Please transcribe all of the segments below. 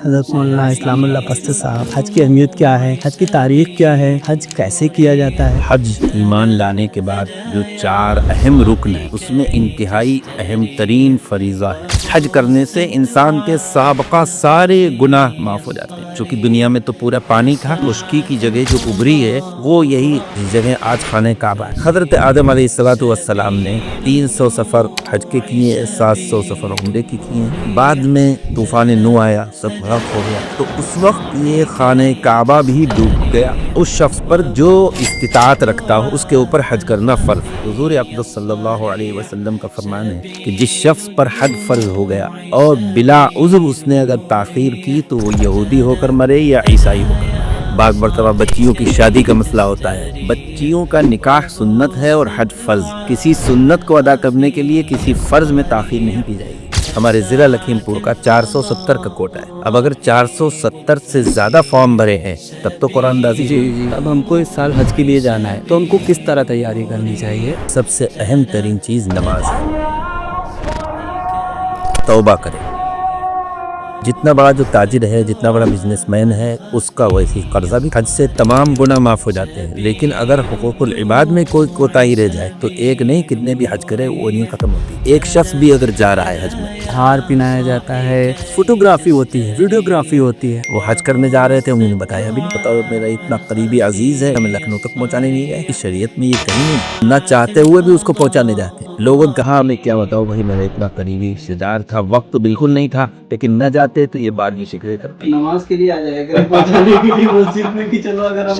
حضرت مولانا اسلام اللہ قصہ صاحب، حج کی اہمیت کیا ہے، حج کی تاریخ کیا ہے، حج کیسے کیا جاتا ہے؟ حج ایمان لانے کے بعد جو 4 اہم رکن ہیں اس میں انتہائی اہم ترین فریضہ ہے۔ حج کرنے سے انسان کے سابقہ سارے گناہ معاف ہو جاتے ہیں۔ چونکہ دنیا میں تو پورا پانی تھا، خشکی کی جگہ جو ابری ہے وہ یہی جگہ آج خانہ کعبہ ہے۔ حضرت آدم علیہ السلام نے 300 سفر حج کے کیے، 700 سفر عمرے کے کیے۔ بعد میں طوفان نوح آیا، سب غرق ہو گیا، تو اس وقت یہ خانہ کعبہ بھی ڈوب گیا۔ اس شخص پر جو استطاعت رکھتا ہو اس کے اوپر حج کرنا فرض ہے۔ حضور اقدس صلی اللہ علیہ وسلم کا فرمان ہے کہ جس شخص پر حج فرض ہو گیا اور بلا عذر اس نے اگر تاخیر کی تو وہ یہودی ہو کر مرے یا عیسائی ہو کر۔ بعض مرتبہ بچیوں کی شادی کا مسئلہ ہوتا ہے، بچیوں کا نکاح سنت ہے اور حج فرض۔ کسی سنت کو ادا کرنے کے لیے کسی فرض میں تاخیر نہیں کی جائے گی۔ ہمارے ضلع لکھیم پور کا 470 کا کوٹا ہے۔ اب اگر 470 سے زیادہ فارم بھرے ہیں تب تو قرآن اندازی۔ جی، اب ہم کو اس سال حج کے لیے جانا ہے تو ہم کو کس طرح تیاری کرنی چاہیے؟ سب سے اہم ترین چیز نماز ہے۔ توبہ کرے۔ جتنا بڑا جو تاجر ہے، جتنا بڑا بزنس مین ہے، اس کا ویسی قرضہ بھی حج سے تمام گناہ معاف ہو جاتے ہیں۔ لیکن اگر حقوق العباد میں کوئی کوتاہی رہ جائے تو ایک نہیں کتنے بھی حج کرے وہ نہیں ختم ہوتی۔ ایک شخص بھی اگر جا رہا ہے حج میں، ہار پہنایا جاتا ہے، فوٹوگرافی ہوتی ہے، ویڈیوگرافی ہوتی ہے۔ وہ حج کرنے جا رہے تھے، انہوں نے بتایا بھی نہیں، بتاؤ میرا اتنا قریبی عزیز ہے ہمیں لکھنؤ تک پہنچانے نہیں گئے۔ اس شریعت میں یہ کہیں نہیں، نہ چاہتے ہوئے بھی اس کو پہنچانے جاتے۔ لوگوں نے کہا میں کیا بتاؤ بھائی، میرا اتنا قریبی رشتے دار تھا، وقت تو بالکل نہیں تھا، لیکن نہ جاتے تو یہ بات بھی شکر کرتے۔ نماز کے لیے آ جائے گا پہنچانے کے لیے مسجد میں کہ چلو اگر ہم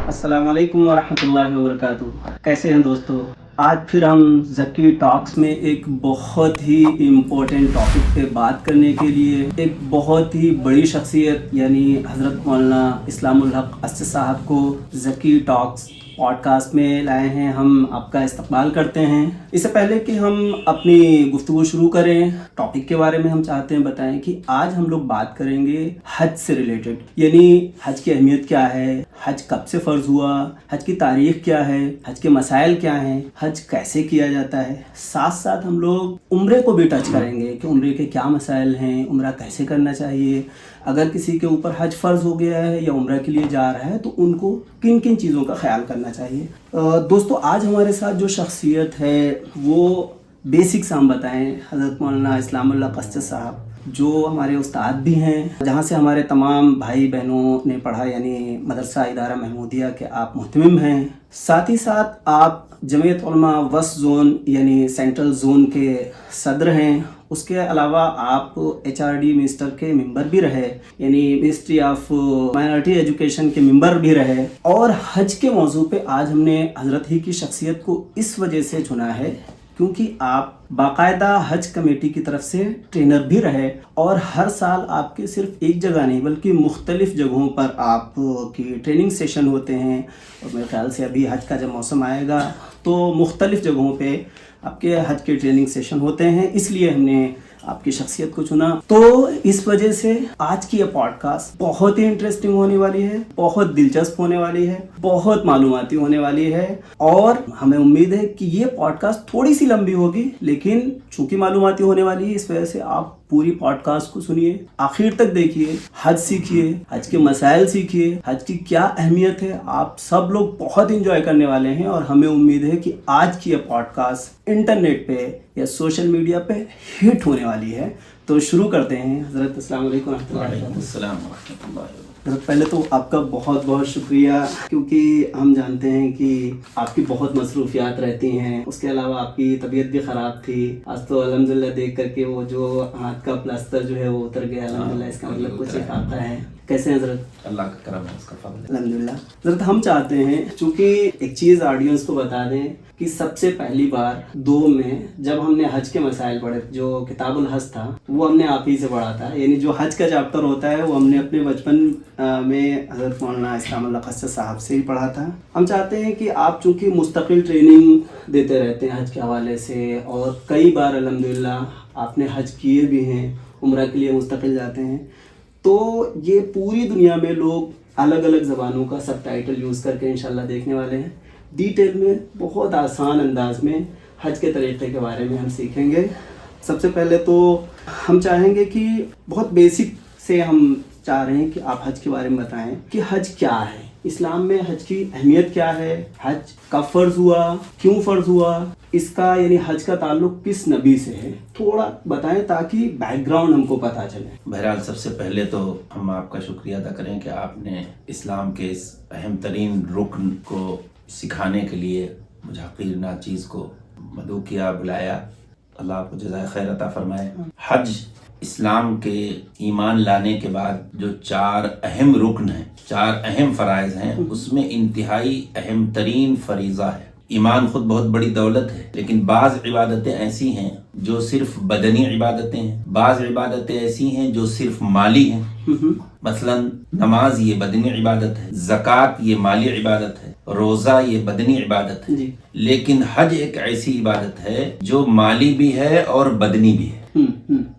السلام علیکم ورحمۃ اللہ وبرکاتہ۔ کیسے ہیں دوستو؟ آج پھر ہم ذکی ٹاکس میں ایک بہت ہی امپورٹنٹ ٹاپک پہ بات کرنے کے لیے ایک بہت ہی بڑی شخصیت یعنی حضرت مولانا اسلام الحق قصہ صاحب کو ذکی ٹاکس پوڈ کاسٹ میں لائے ہیں۔ ہم آپ کا استقبال کرتے ہیں۔ اس سے پہلے کہ ہم اپنی گفتگو شروع کریں، ٹاپک کے بارے میں ہم چاہتے ہیں بتائیں کہ آج ہم لوگ بات کریں گے حج سے ریلیٹڈ، یعنی حج کی اہمیت کیا ہے، حج کب سے فرض ہوا، حج کی تاریخ کیا ہے، حج کے مسائل کیا ہیں، حج کیسے کیا جاتا ہے۔ ساتھ ساتھ ہم لوگ عمرے کو بھی ٹچ کریں گے کہ عمرے کے کیا مسائل ہیں، عمرہ کیسے کرنا چاہیے، اگر کسی کے اوپر حج فرض ہو گیا ہے یا عمرہ کے لیے جا رہا ہے تو ان کو کن کن چیزوں کا خیال کرنا چاہیے۔ دوستو، آج ہمارے ساتھ جو شخصیت ہے وہ بیسکس ہم بتائیں، حضرت مولانا اسلام اللہ قصہ صاحب جو ہمارے استاد بھی ہیں، جہاں سے ہمارے تمام بھائی بہنوں نے پڑھا، یعنی مدرسہ ادارہ محمودیہ کے آپ محتمم ہیں۔ ساتھ ہی ساتھ آپ جمعیت علماء وسط زون یعنی سینٹرل زون کے صدر ہیں۔ اس کے علاوہ آپ HRD منسٹر کے ممبر بھی رہے، یعنی منسٹری آف مائنورٹی ایجوکیشن کے ممبر بھی رہے۔ اور حج کے موضوع پہ آج ہم نے حضرت ہی کی شخصیت کو اس وجہ سے چنا ہے کیونکہ آپ باقاعدہ حج کمیٹی کی طرف سے ٹرینر بھی رہے، اور ہر سال آپ کے صرف ایک جگہ نہیں بلکہ مختلف جگہوں پر آپ کی ٹریننگ سیشن ہوتے ہیں، اور میرے خیال سے ابھی حج کا جب موسم آئے گا تو مختلف جگہوں پہ آپ کے حج کے ٹریننگ سیشن ہوتے ہیں، اس لیے ہم نے آپ کی شخصیت کو چنا۔ تو اس وجہ سے آج کی یہ پوڈ کاسٹ بہت ہی انٹرسٹنگ ہونے والی ہے، بہت دلچسپ ہونے والی ہے، بہت معلوماتی ہونے والی ہے، اور ہمیں امید ہے کہ یہ پوڈ کاسٹ تھوڑی سی لمبی ہوگی، لیکن چونکہ معلوماتی ہونے والی ہے اس وجہ سے آپ پوری پوڈ کاسٹ کو سنیے، آخر تک دیکھیے، حج سیکھیے، حج کے مسائل سیکھیے، حج کی کیا اہمیت ہے، آپ سب لوگ بہت انجوائے کرنے والے ہیں، اور ہمیں امید ہے کہ آج کی یہ پوڈ کاسٹ انٹرنیٹ پہ یا سوشل میڈیا پہ ہٹ ہونے والی ہے۔ تو شروع کرتے ہیں۔ حضرت السلام علیکم ورحمۃ اللہ۔ وعلیکم السلام ورحمۃ اللہ۔ پہلے تو آپ کا بہت بہت شکریہ، کیونکہ ہم جانتے ہیں کہ آپ کی بہت مصروفیات رہتی ہیں، اس کے علاوہ آپ کی طبیعت بھی خراب تھی۔ آج تو الحمدللہ دیکھ کر کے وہ جو ہاتھ کا پلاسٹر جو ہے وہ اتر گیا، الحمدللہ، اس کا مطلب کچھ ایک آتا ہے۔ کیسے ہیں حضرت؟ اللہ کا کرم ہے، اس کا فضل ہے۔ الحمدللہ۔ حضرت ہم چاہتے ہیں چونکہ ایک چیز آڈینس کو بتا دیں کہ سب سے پہلی بار 2 میں جب ہم نے حج کے مسائل پڑھے، جو کتاب الحج تھا وہ ہم نے آپ ہی سے پڑھا تھا، یعنی جو حج کا چیپٹر ہوتا ہے وہ ہم نے اپنے بچپن میں حضرت مولانا اسلام اللہ قصہ صاحب سے ہی پڑھا تھا۔ ہم چاہتے ہیں کہ آپ چونکہ مستقل ٹریننگ دیتے رہتے ہیں حج کے حوالے سے، اور کئی بار الحمدللہ آپ نے حج کیے بھی ہیں، عمرہ کے لیے مستقل جاتے ہیں، تو یہ پوری دنیا میں لوگ الگ الگ زبانوں کا سب ٹائٹل یوز کر کے انشاءاللہ دیکھنے والے ہیں۔ ڈیٹیل میں بہت آسان انداز میں حج کے طریقے کے بارے میں ہم سیکھیں گے. سب سے پہلے تو ہم چاہیں گے کہ بہت بیسک سے ہم چاہ رہے ہیں کہ آپ حج کے بارے میں بتائیں کہ حج کیا ہے, اسلام میں حج کی اہمیت کیا ہے, حج کب فرض ہوا, کیوں فرض ہوا, اس کا یعنی حج کا تعلق کس نبی سے ہے, تھوڑا بتائیں تاکہ بیک گراؤنڈ ہم کو پتہ چلے. بہرحال سب سے پہلے تو ہم آپ کا شکریہ ادا کریں کہ آپ نے اسلام کے اس اہم ترین رکن کو سکھانے کے لیے مجھے حقیر ناچیز کو مدعو کیا, بلایا. اللہ آپ کو جزائے خیر عطا فرمائے. حج اسلام کے ایمان لانے کے بعد جو 4 اہم رکن ہیں, 4 اہم فرائض ہیں, اس میں انتہائی اہم ترین فریضہ ہے. ایمان خود بہت بڑی دولت ہے, لیکن بعض عبادتیں ایسی ہیں جو صرف بدنی عبادتیں ہیں, بعض عبادتیں ایسی ہیں جو صرف مالی ہیں. مثلا نماز یہ بدنی عبادت ہے, زکوٰۃ یہ مالی عبادت ہے, روزہ یہ بدنی عبادت ہے. لیکن حج ایک ایسی عبادت ہے جو مالی بھی ہے اور بدنی بھی ہے.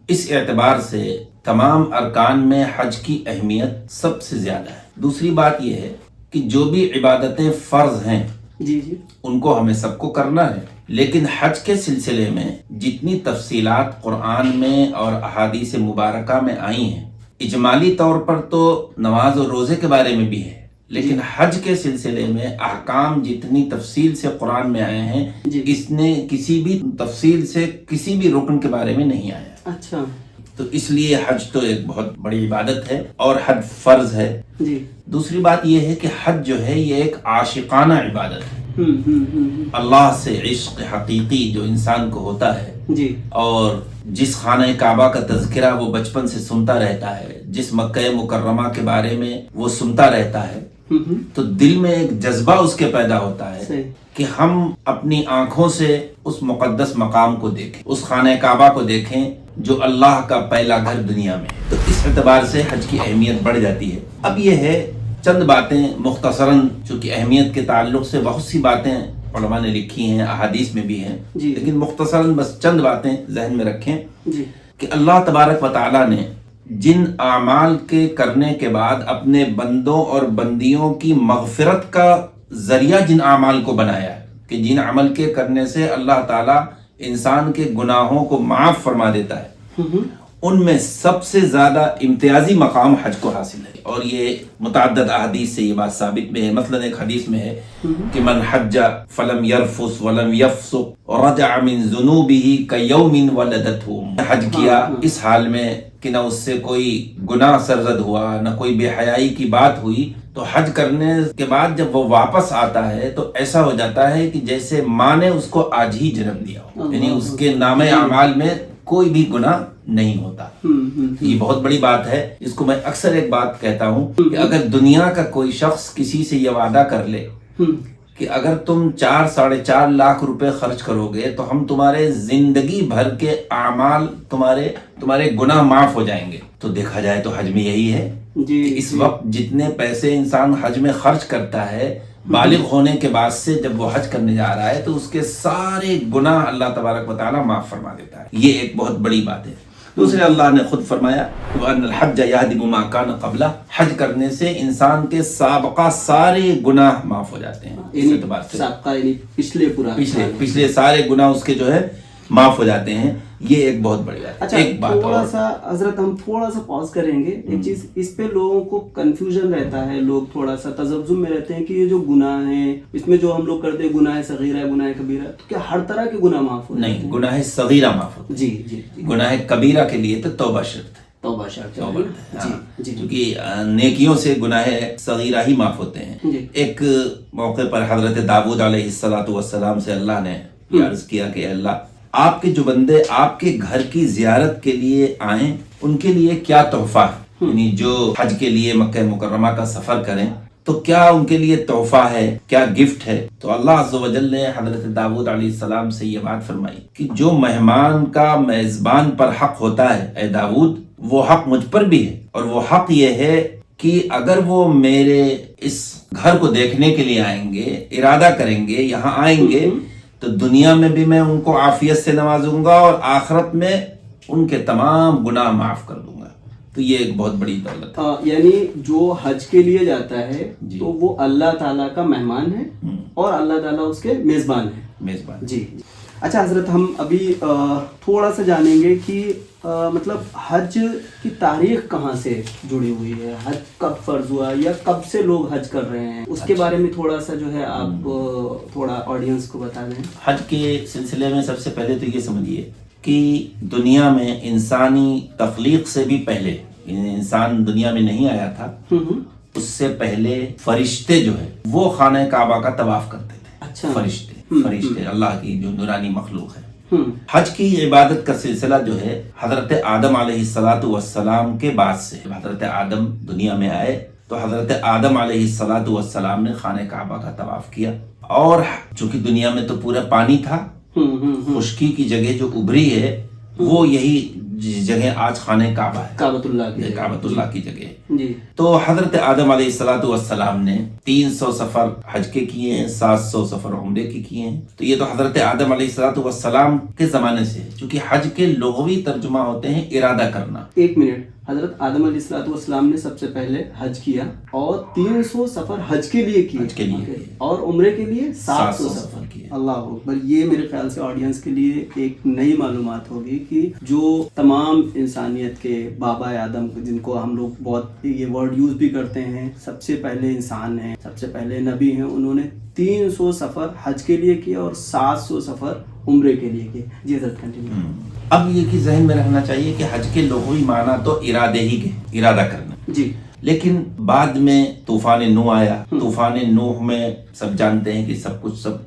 اس اعتبار سے تمام ارکان میں حج کی اہمیت سب سے زیادہ ہے. دوسری بات یہ ہے کہ جو بھی عبادتیں فرض ہیں ان کو ہمیں سب کو کرنا ہے, لیکن حج کے سلسلے میں جتنی تفصیلات قرآن میں اور احادیث مبارکہ میں آئی ہیں, اجمالی طور پر تو نماز اور روزے کے بارے میں بھی ہے, لیکن حج کے سلسلے میں احکام جتنی تفصیل سے قرآن میں آئے ہیں اس نے کسی بھی تفصیل سے کسی بھی رکن کے بارے میں نہیں آیا. اچھا, تو اس لیے حج تو ایک بہت بڑی عبادت ہے اور حج فرض ہے. دوسری بات یہ ہے کہ حج جو ہے یہ ایک عاشقانہ عبادت ہے. اللہ سے عشق حقیقی جو انسان کو ہوتا ہے, اور جس خانہ کعبہ کا تذکرہ وہ بچپن سے سنتا رہتا ہے, جس مکہ مکرمہ کے بارے میں وہ سنتا رہتا ہے, تو دل میں ایک جذبہ اس کے پیدا ہوتا ہے کہ ہم اپنی آنکھوں سے اس مقدس مقام کو دیکھیں, اس خانہ کعبہ کو دیکھیں جو اللہ کا پہلا گھر دنیا میں. تو اس اعتبار سے حج کی اہمیت بڑھ جاتی ہے. اب یہ ہے چند باتیں مختصراً, چونکہ اہمیت کے تعلق سے بہت سی باتیں علماء نے لکھی ہیں, احادیث میں بھی ہیں, لیکن مختصراً بس چند باتیں ذہن میں رکھیں کہ اللہ تبارک و تعالیٰ نے جن اعمال کے کرنے کے بعد اپنے بندوں اور بندیوں کی مغفرت کا ذریعہ جن اعمال کو بنایا ہے, کہ جن عمل کے کرنے سے اللہ تعالیٰ انسان کے گناہوں کو معاف فرما دیتا ہے, ان میں سب سے زیادہ امتیازی مقام حج کو حاصل ہے. اور یہ متعدد احادیث سے یہ بات ثابت میں ہے. مثلا ایک حدیث میں ہے کہ من حج فلم یرفث ولم یفسق رجع من ذنوبه کیوم ولدته. حج کیا اس حال میں کہ نہ اس سے کوئی گناہ سرزد ہوا, نہ کوئی بے حیائی کی بات ہوئی, تو حج کرنے کے بعد جب وہ واپس آتا ہے تو ایسا ہو جاتا ہے کہ جیسے ماں نے اس کو آج ہی جنم دیا ہو, یعنی اس کے نام اعمال میں کوئی بھی گناہ نہیں ہوتا. یہ بہت بڑی بات ہے. اس کو میں اکثر ایک بات کہتا ہوں کہ اگر دنیا کا کوئی شخص کسی سے یہ وعدہ کر لے کہ اگر تم 4-4.5 لاکھ روپے خرچ کرو گے تو ہم تمہارے زندگی بھر کے اعمال تمہارے گناہ معاف ہو جائیں گے, تو دیکھا جائے تو حج میں یہی ہے کہ اس وقت جتنے پیسے انسان حج میں خرچ کرتا ہے, بالغ ہونے کے بعد سے جب وہ حج کرنے جا رہا ہے تو اس کے سارے گناہ اللہ تبارک و تعالیٰ معاف فرما دیتا ہے. یہ ایک بہت بڑی بات ہے. دوسرے اللہ نے خود فرمایا وَأَنَّ الْحَجَّ يَهْدِمُ مَا كَانَ قَبْلَهُ. حج کرنے سے انسان کے سابقہ سارے گناہ معاف ہو جاتے ہیں. اس اعتبار سے سابقہ یعنی پچھلے سارے گناہ اس کے جو ہے معاف ہو جاتے ہیں. یہ ایک بہت بڑی بات ہے. اچھا, ایک بات تھوڑا سا حضرت ہم تھوڑا سا پاز کریں گے. ایک چیز اس پہ لوگوں کو کنفیوژن رہتا ہے, لوگ تھوڑا سا تذبذب میں رہتے ہیں کہ یہ جو گناہ ہیں اس میں جو ہم لوگ کرتے ہیں گناہ صغیرہ ہے, گناہ کبیرہ, تو کیا ہر طرح کے گناہ معاف ہوتے ہیں؟ نہیں, گناہ صغیرہ معاف ہوتے ہیں. جی. گناہ کبیرہ کے لیے تو توبہ شرط ہے. توبہ شرط کیونکہ نیکیوں سے گناہ صغیرہ ہی معاف ہوتے ہیں. ایک موقع پر حضرت داؤد علیہ السلام سے اللہ نے عرض کیا کہ اللہ, آپ کے جو بندے آپ کے گھر کی زیارت کے لیے آئیں ان کے لیے کیا تحفہ ہے, یعنی جو حج کے لیے مکہ مکرمہ کا سفر کریں تو کیا ان کے لیے تحفہ ہے, کیا گفٹ ہے؟ تو اللہ عز و جل نے حضرت داؤد علیہ السلام سے یہ بات فرمائی کہ جو مہمان کا میزبان پر حق ہوتا ہے اے داؤد, وہ حق مجھ پر بھی ہے. اور وہ حق یہ ہے کہ اگر وہ میرے اس گھر کو دیکھنے کے لیے آئیں گے, ارادہ کریں گے, یہاں آئیں گے, تو دنیا میں بھی میں ان کو عافیت سے نوازوں گا اور آخرت میں ان کے تمام گناہ معاف کر دوں گا. تو یہ ایک بہت بڑی دولت ہے. یعنی جو حج کے لیے جاتا ہے جی. تو وہ اللہ تعالیٰ کا مہمان ہے اور اللہ تعالیٰ اس کے میزبان ہے. میزبان. جی. اچھا حضرت، ہم ابھی تھوڑا سا جانیں گے کہ مطلب حج کی تاریخ کہاں سے جڑی ہوئی ہے، حج کب فرض ہوا یا کب سے لوگ حج کر رہے ہیں، اس کے بارے میں تھوڑا سا جو ہے آپ تھوڑا آڈینس کو بتا دیں. حج کے سلسلے میں سب سے پہلے تو یہ سمجھیے کہ دنیا میں انسانی تخلیق سے بھی پہلے، انسان دنیا میں نہیں آیا تھا، اس سے پہلے فرشتے جو ہے وہ خانہ کعبہ کا طواف کرتے تھے. اچھا. فرشتے اللہ کی جو نورانی مخلوق ہے. حج کی عبادت کا سلسلہ جو ہے حضرت آدم علیہ السلام کے بعد سے، حضرت آدم دنیا میں آئے تو حضرت آدم علیہ السلام نے خانہ کعبہ کا طواف کیا. اور چونکہ دنیا میں تو پورا پانی تھا، خشکی کی جگہ جو ابری ہے وہ یہی جگہ آج خانہ کعبہ ہے، کعبۃ اللہ کی جگہ. جی. تو حضرت آدم علیہ السلام نے 300 سفر حج کے کیے ہیں، 700 سفر عمرے کے کیے ہیں. تو یہ تو حضرت آدم علیہ السلام کے زمانے سے ہے، چونکہ حج کے لغوی ترجمہ ہوتے ہیں ارادہ کرنا. ایک منٹ، حضرت آدم علیہ السلام نے سب سے پہلے حج کیا اور 300 سفر حج کے لیے کیے اور عمرے کے لیے 700 سفر کیے. اللہ اکبر. یہ میرے خیال سے آڈینس کے لیے ایک نئی معلومات ہوگی کہ جو تمام انسانیت کے بابا آدم جن کو ہم لوگ بہت یہ ورڈ یوز بھی کرتے ہیں، سب سے پہلے انسان ہیں، سب سے پہلے نبی ہیں، انہوں نے 300 سفر حج کے لیے کیا اور 700 سفر عمرے کے لیے کیے. جی حضرت کنٹینیو. اب یہ کہ ذہن میں رکھنا چاہیے کہ حج کے لغوی معنی تو ارادے ہی کے، ارادہ کرنا. جی. لیکن بعد میں طوفان نوح آیا. طوفان نوح میں سب جانتے ہیں کہ سب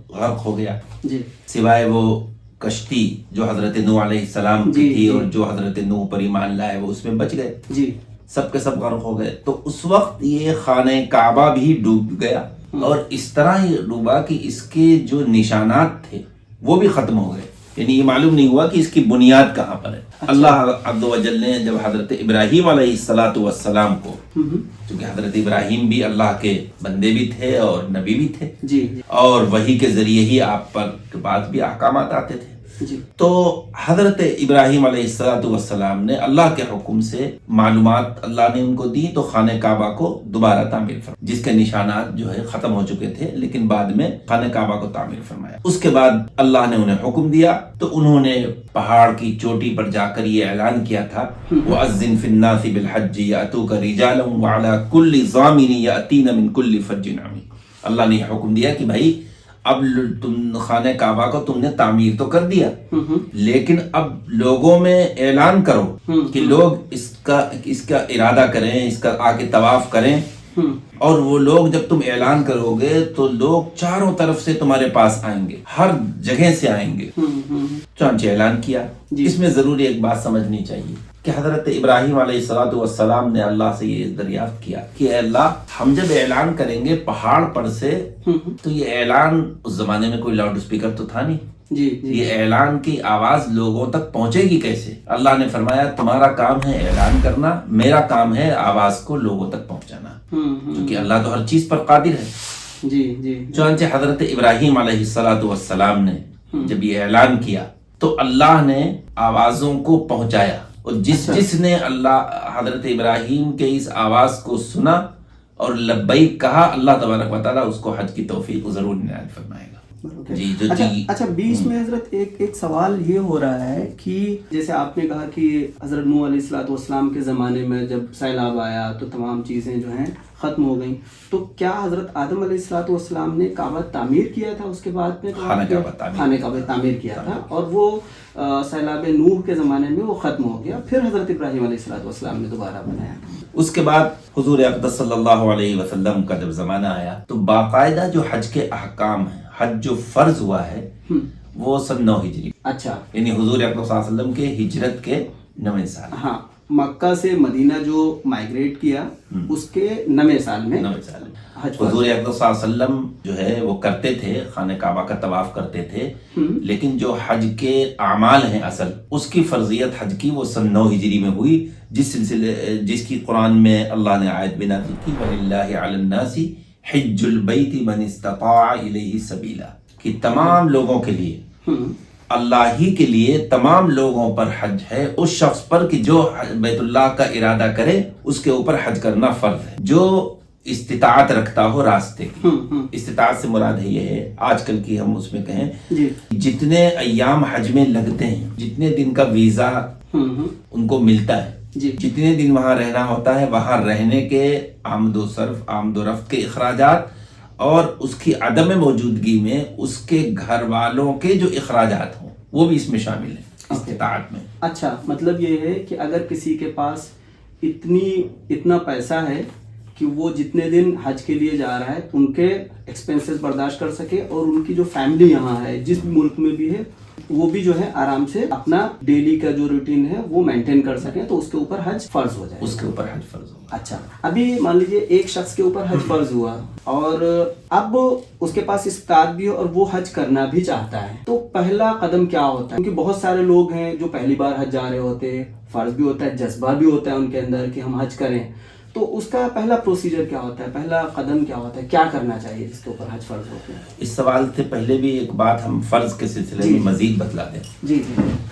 غرق ہو گیا. جی. سوائے وہ کشتی جو حضرت نوح علیہ السلام کی تھی اور جو حضرت نوح پر ایمان لائے وہ اس میں بچ گئے. جی. سب کے سب غرق ہو گئے. تو اس وقت یہ خانہ کعبہ بھی ڈوب گیا اور اس طرح ہی ڈوبا کہ اس کے جو نشانات تھے وہ بھی ختم ہو گئے. یعنی یہ معلوم نہیں ہوا کہ اس کی بنیاد کہاں پر ہے. اللہ عز و جل نے جب حضرت ابراہیم علیہ السلام کو، کیونکہ حضرت ابراہیم بھی اللہ کے بندے بھی تھے اور نبی بھی تھے، جی، اور وحی کے ذریعے ہی آپ پر کے بعد بھی احکامات آتے تھے. جی. تو حضرت ابراہیم علیہ السلام نے اللہ کے حکم سے معلومات اللہ نے ان کو دی تو خانہ کعبہ کو دوبارہ تعمیر فرمایا، جس کے نشانات جو ہے ختم ہو چکے تھے، لیکن بعد میں خانہ کعبہ کو تعمیر فرمایا. اس کے بعد اللہ نے انہیں حکم دیا تو انہوں نے پہاڑ کی چوٹی پر جا کر یہ اعلان کیا تھا، وَأَذِّن فِي النَّاسِ بِالْحَجِّ يَأْتُوكَ رِجَالًا وَعَلَى كُلِّ ضَامِرٍ يَأْتِينَ مِنْ كُلِّ فَجٍّ عَمِيقٍ. اللہ نے حکم دیا کہ بھائی اب تم خانہ کعبہ کو تم نے تعمیر تو کر دیا، لیکن اب لوگوں میں اعلان کرو کہ لوگ اس کا ارادہ کریں، اس کا آ کے طواف کریں. اور وہ لوگ جب تم اعلان کرو گے تو لوگ چاروں طرف سے تمہارے پاس آئیں گے، ہر جگہ سے آئیں گے. چنانچہ اعلان کیا. اس میں ضروری ایک بات سمجھنی چاہیے کہ حضرت ابراہیم علیہ السلام نے اللہ سے یہ دریافت کیا کہ اے اللہ، ہم جب اعلان کریں گے پہاڑ پر سے تو یہ اعلان، اس زمانے میں کوئی لاؤڈ اسپیکر تو تھا نہیں، یہ اعلان کی آواز لوگوں تک پہنچے گی کیسے؟ اللہ نے فرمایا تمہارا کام ہے اعلان کرنا، میرا کام ہے آواز کو لوگوں تک پہنچانا، کیونکہ اللہ تو ہر چیز پر قادر ہے. چنانچہ حضرت ابراہیم علیہ السلام نے جب یہ اعلان کیا تو اللہ نے آوازوں کو پہنچایا، اور جس نے حضرت ابراہیم کے اس آواز کو سنا اور لبیک کہا، اللہ تبارک و تعالیٰ اس کو حج کی توفیق ضرور عنایت فرمائے گا. اچھا بیچ میں حضرت ایک سوال یہ ہو رہا ہے کہ جیسے آپ نے کہا کہ حضرت نوح علیہ السلام کے زمانے میں جب سیلاب آیا تو تمام چیزیں جو ہیں ختم ہو گئیں، تو کیا حضرت آدم علیہ السلام نے کعبہ تعمیر کیا تھا اس کے بعد میں؟ خانہ کعبہ تعمیر کیا تھا اور وہ سیلاب نوح کے زمانے میں وہ ختم ہو گیا، پھر حضرت ابراہیم علیہ السلام نے دوبارہ بنایا. اس کے بعد حضور اقدس صلی اللہ علیہ وسلم کا جب زمانہ آیا تو باقاعدہ جو حج کے احکام ہیں، حج جو فرض ہوا ہے وہ سن 9 ہجری. اچھا. یعنی حضور اقدس صلی اللہ علیہ وسلم کے ہجرت کے 9ویں سال. ہاں، مکہ سے مدینہ جو مائگریٹ کیا اس کے 9ویں سال میں حضور اقدس صلی اللہ علیہ وسلم جو ہے وہ کرتے تھے، خانہ کعبہ کا طواف کرتے تھے، لیکن جو حج کے اعمال ہیں اصل اس کی فرضیت حج کی وہ سن 9 ہجری میں ہوئی، جس کی قرآن میں اللہ نے آیت بھی نازل کی، وَلِلَّهِ عَلَى النَّاسِ حِجُّ الْبَيْتِ مَنِ اسْتَطَاعَ إِلَيْهِ سَبِيلًا، کہ تمام لوگوں کے لیے اللہ ہی کے لیے تمام لوگوں پر حج ہے، اس شخص پر کہ جو بیت اللہ کا ارادہ کرے اس کے اوپر حج کرنا فرض ہے، جو استطاعت رکھتا ہو راستے کی۔ استطاعت سے مراد ہے یہ ہے، آج کل کی ہم اس میں کہیں جتنے ایام حج میں لگتے ہیں، جتنے دن کا ویزا ان کو ملتا ہے، جتنے دن وہاں رہنا ہوتا ہے، وہاں رہنے کے آمد و صرف، آمد و رفت کے اخراجات، اور اس کی عدم موجودگی میں اس کے گھر والوں کے جو اخراجات ہوں وہ بھی اس میں شامل ہیں استطاعت میں۔ اچھا، مطلب یہ ہے کہ اگر کسی کے پاس اتنا پیسہ ہے کہ وہ جتنے دن حج کے لیے جا رہا ہے ان کے ایکسپینسز برداشت کر سکے، اور ان کی جو فیملی یہاں ہے جس ملک میں بھی ہے وہ بھی جو ہے آرام سے اپنا ڈیلی کا جو روٹین ہے وہ مینٹین کر سکیں، تو اس کے اوپر حج فرض ہو جائے، اس کے اوپر حج فرض ہوگا۔ اچھا، ابھی مان لیجیے ایک شخص کے اوپر حج فرض ہوا اور اب اس کے پاس استطاعت بھی ہے اور وہ حج کرنا بھی چاہتا ہے، تو پہلا قدم کیا ہوتا ہے؟ کیونکہ بہت سارے لوگ ہیں جو پہلی بار حج جا رہے ہوتے ہیں، فرض بھی ہوتا ہے، جذبہ بھی ہوتا ہے ان کے اندر کہ ہم حج کریں، تو اس کا پہلا پروسیجر کیا ہوتا ہے، پہلا قدم کیا ہوتا ہے، کیا کرنا چاہیے جس کے اوپر حج فرض ہوتے ہیں؟ اس سوال سے پہلے بھی ایک بات ہم فرض کے سلسلے میں مزید بتلا دیں۔ جی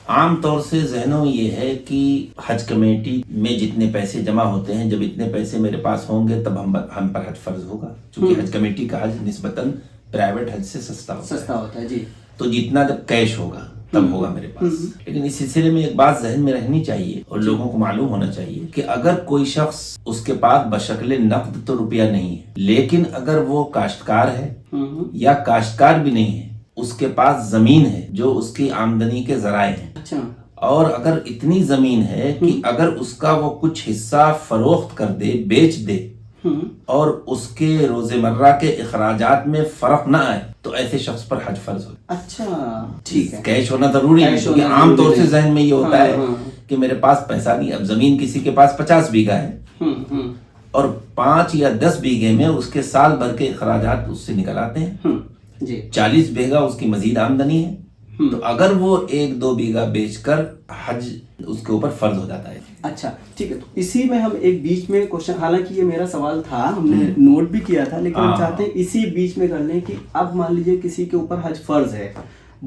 عام طور سے ذہنوں میں یہ ہے کہ حج کمیٹی میں جتنے پیسے جمع ہوتے ہیں، جب اتنے پیسے میرے پاس ہوں گے تب ہم پر حج فرض ہوگا، چونکہ حج کمیٹی کا حج نسبتاً پرائیویٹ حج سے سستا ہوتا ہے، تو جتنا جب کیش ہوگا تب ہوگا میرے پاس۔ لیکن اس سلسلے میں ایک بات ذہن میں رہنی چاہیے اور لوگوں کو معلوم ہونا چاہیے کہ اگر کوئی شخص اس کے پاس بشکل نقد تو روپیہ نہیں ہے، لیکن اگر وہ کاشتکار ہے یا کاشتکار بھی نہیں ہے، اس کے پاس زمین ہے جو اس کی آمدنی کے ذرائع ہیں، اور اگر اتنی زمین ہے کہ اگر اس کا وہ کچھ حصہ فروخت کر دے، بیچ دے، اور اس کے روزمرہ کے اخراجات میں فرق نہ آئے، تو ایسے شخص پر حج فرض ہو۔ اچھا، ٹھیک ہے، کیش ہونا ضروری ہے، کیونکہ عام طور سے ذہن میں یہ ہوتا ہے کہ میرے پاس پیسہ نہیں۔ اب زمین کسی کے پاس 50 بیگھہ ہے اور 5 یا 10 بیگھے میں اس کے سال بھر کے اخراجات اس سے نکل آتے ہیں، 40 بیگھہ اس کی مزید آمدنی ہے، تو اگر وہ 1-2 بیگھہ بیچ کر حج اس کے اوپر فرض ہو جاتا ہے۔ اچھا ٹھیک ہے، تو اسی میں ہم ایک بیچ میں کوشچن، حالانکہ یہ میرا سوال تھا، ہم نے نوٹ بھی کیا تھا، لیکن ہم چاہتے ہیں اسی بیچ میں کر لیں کہ اب مان لیجیے کسی کے اوپر حج فرض ہے،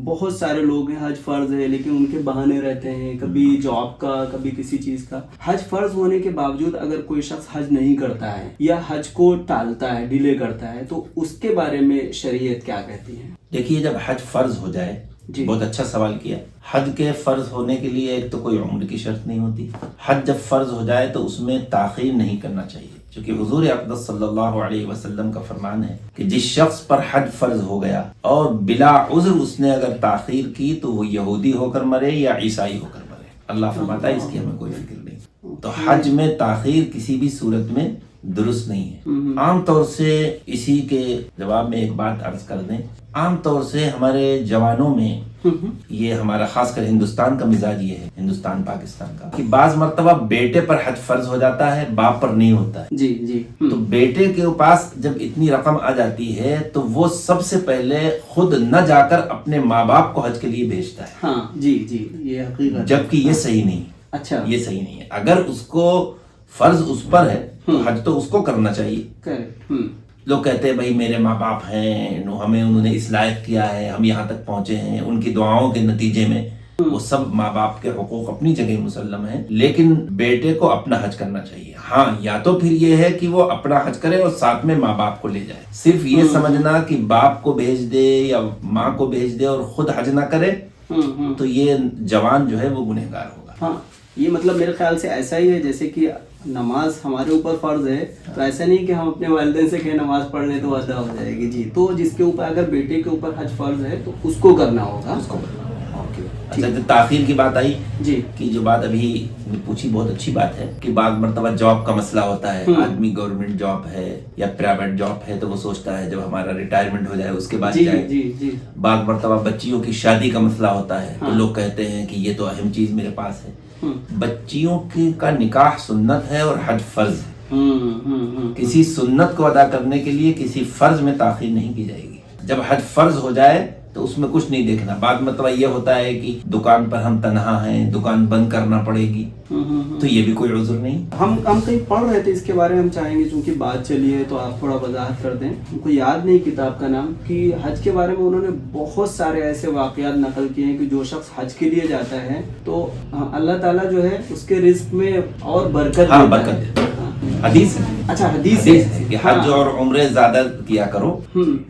بہت سارے لوگ ہیں حج فرض ہے لیکن ان کے بہانے رہتے ہیں، کبھی جاب کا، کبھی کسی چیز کا۔ حج فرض ہونے کے باوجود اگر کوئی شخص حج نہیں کرتا ہے یا حج کو ٹالتا ہے، ڈیلے کرتا ہے، تو اس کے بارے میں شریعت کیا کہتی ہے؟ دیکھیے، جب حج فرض ہو جائے، بہت اچھا سوال کیا۔ حج کے فرض ہونے کے لیے ایک تو کوئی عمر کی شرط نہیں ہوتی۔ حج جب فرض ہو جائے تو اس میں تاخیر نہیں کرنا چاہیے، چونکہ حضور اقدس صلی اللہ علیہ وسلم کا فرمان ہے کہ جس شخص پر حج فرض ہو گیا اور بلا عذر اس نے اگر تاخیر کی تو وہ یہودی ہو کر مرے یا عیسائی ہو کر مرے۔ اللہ فرماتا ہے اس کی ہمیں کوئی فکر نہیں۔ تو حج میں تاخیر کسی بھی صورت میں درست نہیں ہے۔ عام طور سے اسی کے جواب میں ایک بات عرض کر دیں، عام طور سے ہمارے جوانوں میں یہ ہمارا خاص کر ہندوستان کا مزاج یہ ہے، ہندوستان پاکستان کا، کہ بعض مرتبہ بیٹے پر حج فرض ہو جاتا ہے، باپ پر نہیں ہوتا ہے۔ جی تو بیٹے کے پاس جب اتنی رقم آ جاتی ہے تو وہ سب سے پہلے خود نہ جا کر اپنے ماں باپ کو حج کے لیے بھیجتا ہے۔ ہاں جی، یہ حقیقت، جبکہ یہ صحیح نہیں۔ اچھا، یہ صحیح نہیں ہے۔ اگر اس کو فرض اس پر ہے تو حج تو اس کو کرنا چاہیے۔ لوگ کہتے ہیں بھائی میرے ماں باپ ہیں، ہمیں انہوں نے اس لائق کیا ہے، ہم یہاں تک پہنچے ہیں، ان کی دعاؤں کے نتیجے میں۔ وہ سب ماں باپ کے حقوق اپنی جگہ مسلم ہیں، لیکن بیٹے کو اپنا حج کرنا چاہیے۔ ہاں، یا تو پھر یہ ہے کہ وہ اپنا حج کرے اور ساتھ میں ماں باپ کو لے جائے۔ صرف یہ سمجھنا کہ باپ کو بھیج دے یا ماں کو بھیج دے اور خود حج نہ کرے تو یہ جوان جو ہے وہ گنہگار ہوگا۔ ہاں، یہ مطلب میرے خیال سے ایسا ہی ہے جیسے کہ نماز ہمارے اوپر فرض ہے، تو ایسا نہیں کہ ہم اپنے والدین سے کہیں نماز پڑھ لیں تو ادا ہو جائے گی۔ جی، تو جس کے اوپر اگر بیٹے کے اوپر حج فرض ہے تو اس کو کرنا ہوگا، اس کو کرنا ہوگا۔ اچھا، تاخیر کی بات آئی جی، کہ جو بات ابھی پوچھی بہت اچھی بات ہے کہ بعض مرتبہ جاب کا مسئلہ ہوتا ہے، آدمی گورنمنٹ جاب ہے یا پرائیویٹ جاب ہے تو وہ سوچتا ہے جب ہمارا ریٹائرمنٹ ہو جائے اس کے بعد جائے۔ بعض مرتبہ بچیوں کی شادی کا مسئلہ ہوتا ہے تو لوگ کہتے ہیں کہ یہ تو اہم چیز میرے پاس ہے۔ بچیوں کا نکاح سنت ہے اور حج فرض ہے۔ کسی سنت کو ادا کرنے کے لیے کسی فرض میں تاخیر نہیں کی جائے گی۔ جب حج فرض ہو جائے تو اس میں کچھ نہیں دیکھنا. بعد مرتبہ یہ ہوتا ہے کہ دکان پر ہم تنہا ہیں, دکان بند کرنا پڑے گی, تو یہ بھی کوئی عذر نہیں. ہم کہیں پڑھ رہے تھے اس کے بارے میں, ہم چاہیں گے چونکہ بات چلی ہے تو آپ تھوڑا وضاحت کر دیں. ہم کو یاد نہیں کتاب کا نام, کہ حج کے بارے میں انہوں نے بہت سارے ایسے واقعات نقل کیے ہیں کہ جو شخص حج کے لیے جاتا ہے تو اللہ تعالیٰ جو ہے اس کے رزق میں اور برکت دیتا ہے. حدیث ہے, اچھا حدیث ہے کہ حج اور عمرے زیادہ کیا کرو,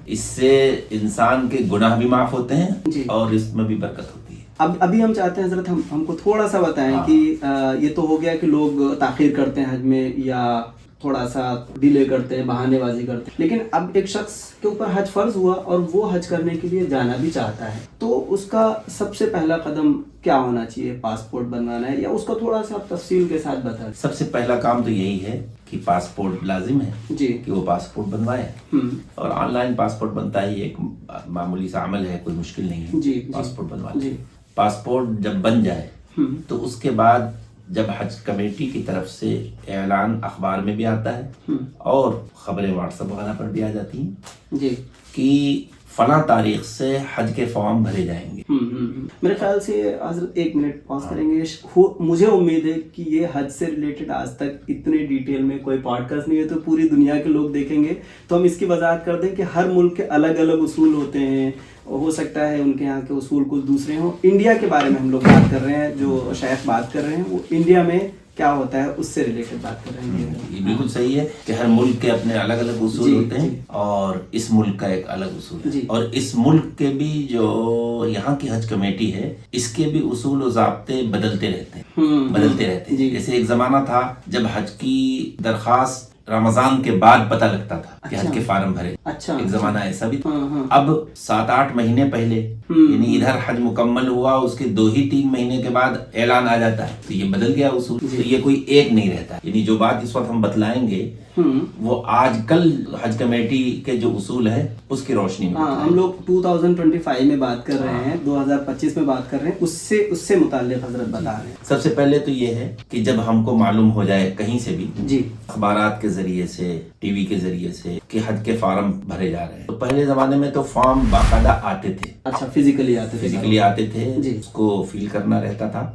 اس سے انسان کے گناہ بھی معاف ہوتے ہیں اور رزق میں بھی برکت ہوتی ہے. ابھی ہم چاہتے ہیں حضرت ہم کو تھوڑا سا بتائیں کہ یہ تو ہو گیا کہ لوگ تاخیر کرتے ہیں حج میں یا تھوڑا سا ڈیلے کرتے ہیں, بہانے بازی کرتے ہیں, لیکن اب ایک شخص کے اوپر حج فرض ہوا اور وہ حج کرنے کے لیے جانا بھی چاہتا ہے, تو اس کا سب سے پہلا قدم کیا ہونا چاہیے؟ پاسپورٹ بنوانا ہے یا اس کو تھوڑا سا تفصیل کے ساتھ بتا دیں. سب سے پہلا کام تو یہی ہے کہ پاسپورٹ لازم ہے جی, کہ وہ پاسپورٹ بنوائے, اور آن لائن پاسپورٹ بنتا ہی ایک معمولی سا عمل ہے, کوئی مشکل نہیں ہے. جی, پاسپورٹ بنوانا. پاسپورٹ جب بن جائے تو اس کے بعد جب حج کمیٹی کی طرف سے اعلان اخبار میں بھی آتا ہے اور خبریں واٹس ایپ وغیرہ پر بھی آ جاتی ہیں جی کہ فلاں تاریخ سے حج کے فارم بھرے جائیں گے. میرے خیال سے حضرت ایک منٹ پاس کریں گے. مجھے امید ہے کہ یہ حج سے ریلیٹڈ آج تک اتنے ڈیٹیل میں کوئی پوڈ کاسٹ نہیں ہے, تو پوری دنیا کے لوگ دیکھیں گے تو ہم اس کی وضاحت کر دیں کہ ہر ملک کے الگ الگ اصول ہوتے ہیں. ہو سکتا ہے ان کے یہاں کے اصول کچھ دوسرے ہوں. انڈیا کے بارے میں ہم لوگ بات کر رہے ہیں, جو شیخ بات کر رہے ہیں وہ انڈیا میں کیا ہوتا ہے اس سے ریلیٹڈ بات کر رہے ہیں. یہ بالکل صحیح ہے کہ ہر ملک کے اپنے الگ الگ اصول ہوتے ہیں, اور اس ملک کا ایک الگ اصول ہے, اور اس ملک کے بھی جو یہاں کی حج کمیٹی ہے اس کے بھی اصول و ضابطے بدلتے رہتے ہیں. جیسے ایک زمانہ تھا جب حج کی درخواست رمضان کے بعد پتہ لگتا تھا کہ حج کے فارم بھرے. ایک زمانہ ایسا بھی تھا. اب 7-8 مہینے پہلے, یعنی ادھر حج مکمل ہوا اس کے 2-3 مہینے کے بعد اعلان آ جاتا ہے, تو یہ بدل گیا اصول. تو یہ کوئی ایک نہیں رہتا, یعنی جو بات اس وقت ہم بتلائیں گے وہ آج کل حج کمیٹی کے جو اصول ہے اس کی روشنی میں. ہم لوگ 2025 میں بات کر رہے ہیں, 2025 میں بات کر رہے ہیں, اس سے متعلق حضرت بتا رہے ہیں. سب سے پہلے تو یہ ہے کہ جب ہم کو معلوم ہو جائے کہیں سے بھی, اخبارات کے ذریعے سے, ٹی وی کے ذریعے سے, کہ حج کے فارم بھرے جا رہے ہیں, تو پہلے زمانے میں تو فارم باقاعدہ آتے تھے. اچھا, فزیکلی آتے تھے, اس کو فل کرنا رہتا تھا.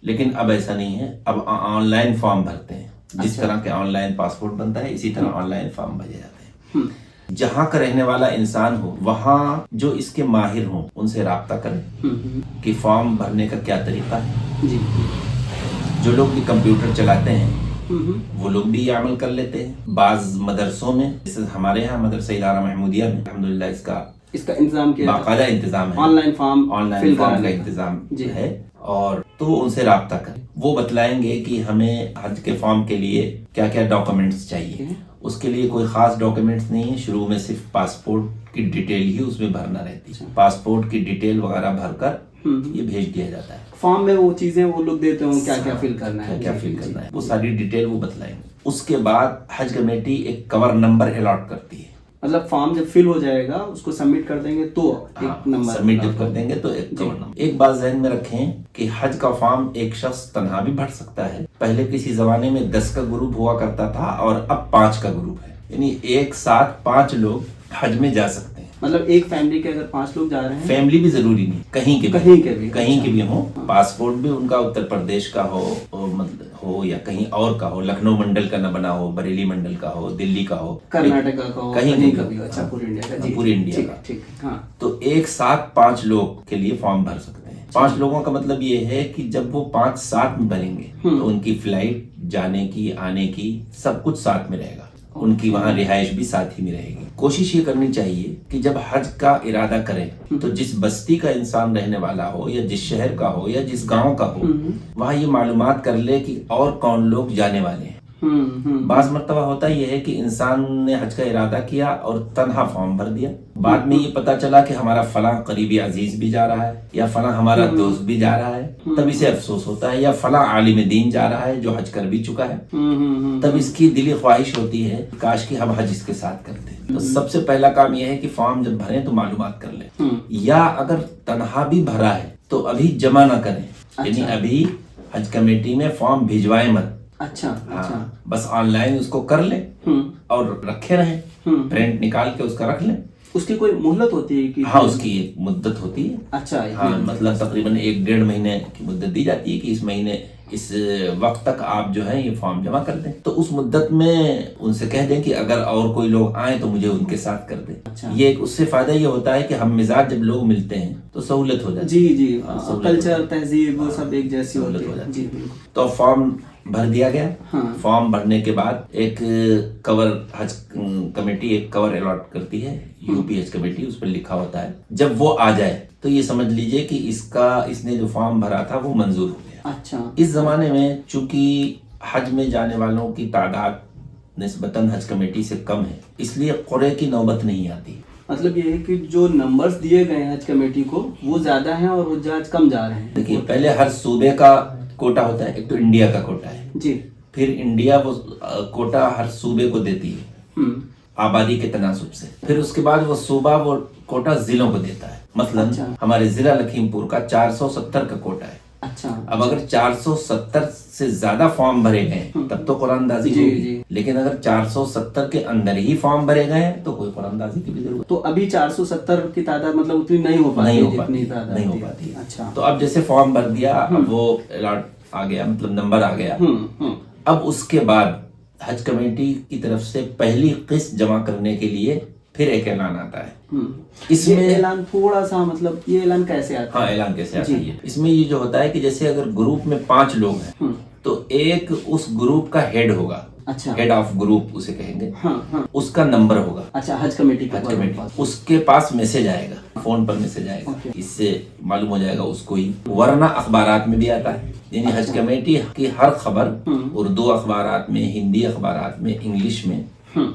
لیکن اب ایسا نہیں ہے, اب آن لائن فارم بھرتے ہیں. جس طرح کے آن لائن پاسپورٹ بنتا ہے اسی طرح آن لائن فارم بھرے جاتے ہیں. جہاں کا رہنے والا انسان ہو وہاں جو اس کے ماہر ہوں ان سے رابطہ کریں کہ فارم بھرنے کا کیا طریقہ ہے. جو لوگ بھی کمپیوٹر چلاتے ہیں وہ لوگ بھی یہ عمل کر لیتے ہیں. بعض مدرسوں میں, جیسے ہمارے یہاں مدرسہ ادارہ محمودیہ میں الحمدللہ اس کا انتظام کیا, باقاعدہ انتظام ہے, آن لائن فارم کا انتظام ہے. اور تو ان سے رابطہ کریں, وہ بتلائیں گے کہ ہمیں حج کے فارم کے لیے کیا کیا ڈاکومنٹس چاہیے. اس کے لیے کوئی خاص ڈاکومنٹس نہیں ہے, شروع میں صرف پاسپورٹ کی ڈیٹیل ہی اس میں بھرنا رہتی ہے. پاسپورٹ کی ڈیٹیل وغیرہ بھر کر یہ بھیج دیا جاتا ہے. فارم میں وہ چیزیں وہ لوگ دیتے ہوں کیا کیا فل کرنا ہے, وہ ساری ڈیٹیل وہ بتلائیں گے. اس کے بعد حج کمیٹی ایک کور نمبر الاٹ کرتی ہے. مطلب فارم جب فل ہو جائے گا اس کو سبمٹ کر دیں گے تو ایک نمبر سبمٹ کر دیں گے تو ایک کور نمبر. ایک بات ذہن میں رکھیں کہ حج کا فارم ایک شخص تنہا بھی بھر سکتا ہے. پہلے کسی زمانے میں 10 کا گروپ ہوا کرتا تھا اور اب 5 کا گروپ ہے, یعنی ایک ساتھ 5 لوگ حج میں جا سکتے ہیں. مطلب ایک فیملی کے اگر 5 لوگ جا رہے ہیں, فیملی بھی ضروری نہیں, کہیں کے بھی ہوں. پاسپورٹ بھی ان کا اتر پردیش کا ہو یا کہیں اور کا ہو, لکھنؤ منڈل کا نہ بنا ہو, بریلی منڈل کا ہو, دلی کا ہو, کرناٹکا کا ہو, کہیں کا بھی, اچھا پورے انڈیا کا. تو ایک ساتھ 5 لوگ کے لیے فارم بھر سکتے ہیں. 5 لوگوں کا مطلب یہ ہے کہ جب وہ 5 ساتھ میں بھریں گے تو ان کی فلائٹ جانے کی آنے کی سب کچھ ساتھ میں رہے گا, ان کی وہاں رہائش بھی ساتھ ہی میں رہے گی. کوشش یہ کرنی چاہیے کہ جب حج کا ارادہ کریں تو جس بستی کا انسان رہنے والا ہو یا جس شہر کا ہو یا جس گاؤں کا ہو وہاں یہ معلومات کر لے کہ اور کون لوگ جانے والے ہیں. بعض مرتبہ ہوتا یہ ہے کہ انسان نے حج کا ارادہ کیا اور تنہا فارم بھر دیا, بعد میں یہ پتا چلا کہ ہمارا فلاں قریبی عزیز بھی جا رہا ہے یا فلاں ہمارا دوست بھی جا رہا ہے, تب اسے افسوس ہوتا ہے. یا فلاں عالم دین جا رہا ہے جو حج کر بھی چکا ہے, تب اس کی دلی خواہش ہوتی ہے کاش کہ ہم حج اس کے ساتھ کرتے. تو سب سے پہلا کام یہ ہے کہ فارم جب بھریں تو معلومات کر لیں, یا اگر تنہا بھی بھرا ہے تو ابھی جمع نہ کریں, یعنی ابھی حج کمیٹی میں فارم بھجوائیں مت. اچھا, بس آن لائن اس کو کر لیں اور رکھے رہیں, پرنٹ نکال کے اس کا رکھ لیں. اس کی کوئی مہلت ہوتی ہے کہ ہاں اس کی ایک مدت ہوتی ہے. اچھا ہاں مطلب تقریباً 1-1.5 مہینے کی مدت دی جاتی ہے کہ اس مہینے اس وقت تک آپ جو ہے یہ فارم جمع کر دیں. تو اس مدت میں ان سے کہہ دیں کہ اگر اور کوئی لوگ آئیں تو مجھے ان کے ساتھ کر دیں. یہ اس سے فائدہ یہ ہوتا ہے کہ ہم مزاج جب لوگ ملتے ہیں تو سہولت ہو جاتی ہے. جی کلچر تہذیب وہ سب ایک جیسی ہوتی ہے. جی بالکل. تو فارم بھر دیا گیا. فارم بھرنے کے بعد ایک کور حج کمیٹی ایک کور الاٹ کرتی ہے, یو پی حج کمیٹی, اس پر لکھا ہوتا ہے. جب وہ آ جائے تو یہ سمجھ لیجئے کہ اس نے جو فارم بھرا تھا وہ منظور ہو گیا. اچھا. اس زمانے میں چونکہ حج میں جانے والوں کی تعداد نسبتاً حج کمیٹی سے کم ہے, اس لیے قرعے کی نوبت نہیں آتی. مطلب یہ ہے کہ جو نمبرز دیے گئے ہیں حج کمیٹی کو وہ زیادہ ہیں اور حجاج کم جا رہے ہیں. دیکھیے پہلے ہر صوبے کا کوٹا ہوتا ہے. ایک تو انڈیا کا کوٹا ہے جی, پھر انڈیا وہ کوٹا ہر صوبے کو دیتی ہے آبادی کے تناسب سے. پھر اس کے بعد وہ صوبہ وہ کوٹا ضلعوں کو دیتا ہے. مثلا ہمارے ضلع لکھیم پور کا 470 کا کوٹا ہے. اچھا. اب اگر 470 سے زیادہ فارم بھرے گئے تب تو قرآن اندازی ہوگی, لیکن اگر 470 کے اندر ہی فارم بھرے گئے ہیں تو کوئی قرآن اندازی کی بھی ضرورت. تو ابھی 470 کی تعداد مطلب اتنی نہیں ہو پاتی. اچھا. تو اب جیسے فارم بھر دیا, اب وہ الاٹ آ گیا, مطلب نمبر آ گیا. اب اس کے بعد حج کمیٹی کی طرف سے پہلی قسط جمع کرنے کے لیے پھر ایک اعلان آتا ہے. اس میں اعلان تھوڑا سا مطلب یہ اعلان کیسے آتا ہے؟ ہاں اعلان کیسے آتا ہے. اس میں یہ جو ہوتا ہے کہ جیسے اگر گروپ میں 5 لوگ ہیں تو ایک اس گروپ کا ہیڈ ہوگا. اچھا. ہیڈ آف گروپ اسے کہیں گے. اس کا نمبر ہوگا. اچھا. حج کمیٹی اس کے پاس میسج آئے گا, فون پر میسج آئے گا. اس سے معلوم ہو جائے گا اس کو ہی. ورنہ اخبارات میں بھی آتا ہے, یعنی حج کمیٹی کی ہر خبر اردو اخبارات میں, ہندی اخبارات میں, انگلش میں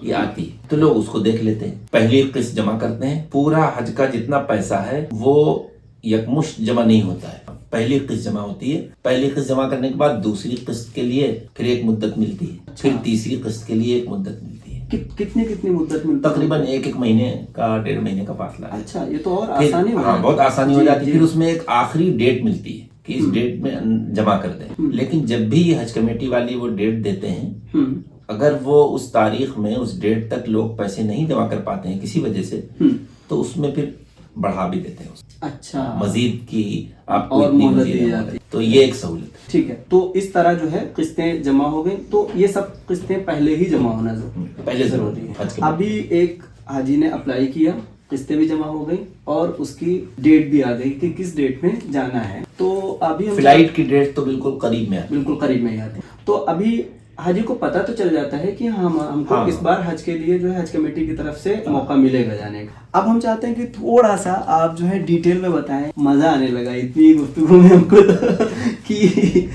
یہ آتی, تو لوگ اس کو دیکھ لیتے ہیں. پہلی قسط جمع کرتے ہیں. پورا حج کا جتنا پیسہ ہے وہ یکمشت جمع نہیں ہوتا ہے, پہلی قسط جمع ہوتی ہے. پہلی قسط جمع کرنے کے بعد دوسری قسط کے لیے پھر ایک مدت ملتی ہے, پھر تیسری قسط کے لیے ایک مدت ملتی ہے. کتنی مدت ملتی ہے؟ تقریباً 1 مہینے کا 1.5 مہینے کا فاصلہ ہے. اچھا, یہ تو اور آسانی ہاں بہت آسانی ہو جاتی ہے. پھر اس میں ایک آخری ڈیٹ ملتی ہے کہ اس ڈیٹ میں جمع کر دیں. لیکن جب بھی یہ حج کمیٹی والی وہ ڈیٹ دیتے ہیں, اگر وہ اس تاریخ میں اس ڈیٹ تک لوگ پیسے نہیں جمع کر پاتے ہیں کسی وجہ سے, تو اس میں پھر بڑھا بھی دیتے ہیں. اچھا. مزید کی آپ کو اتنی مزید, تو یہ ایک سہولت ہے. ٹھیک ہے. تو اس طرح جو ہے قسطیں جمع ہو گئی. تو یہ سب قسطیں پہلے ہی جمع ہونا ضروری ہے. ابھی ایک حاجی نے اپلائی کیا, قسطیں بھی جمع ہو گئی اور اس کی ڈیٹ بھی آ گئی کہ کس ڈیٹ میں جانا ہے. تو ابھی فلائٹ کی ڈیٹ تو بالکل قریب میں ہی آتی. تو ابھی حاجی کو پتہ تو چل جاتا ہے کہ ہم کو اس بار حج کے لیے جو ہے حج کمیٹی کی طرف سے موقع ملے گا جانے کا. اب ہم چاہتے ہیں کہ تھوڑا سا آپ جو ہے ڈیٹیل میں بتائیں. مزہ آنے لگا اتنی گفتگو میں ہم کو کہ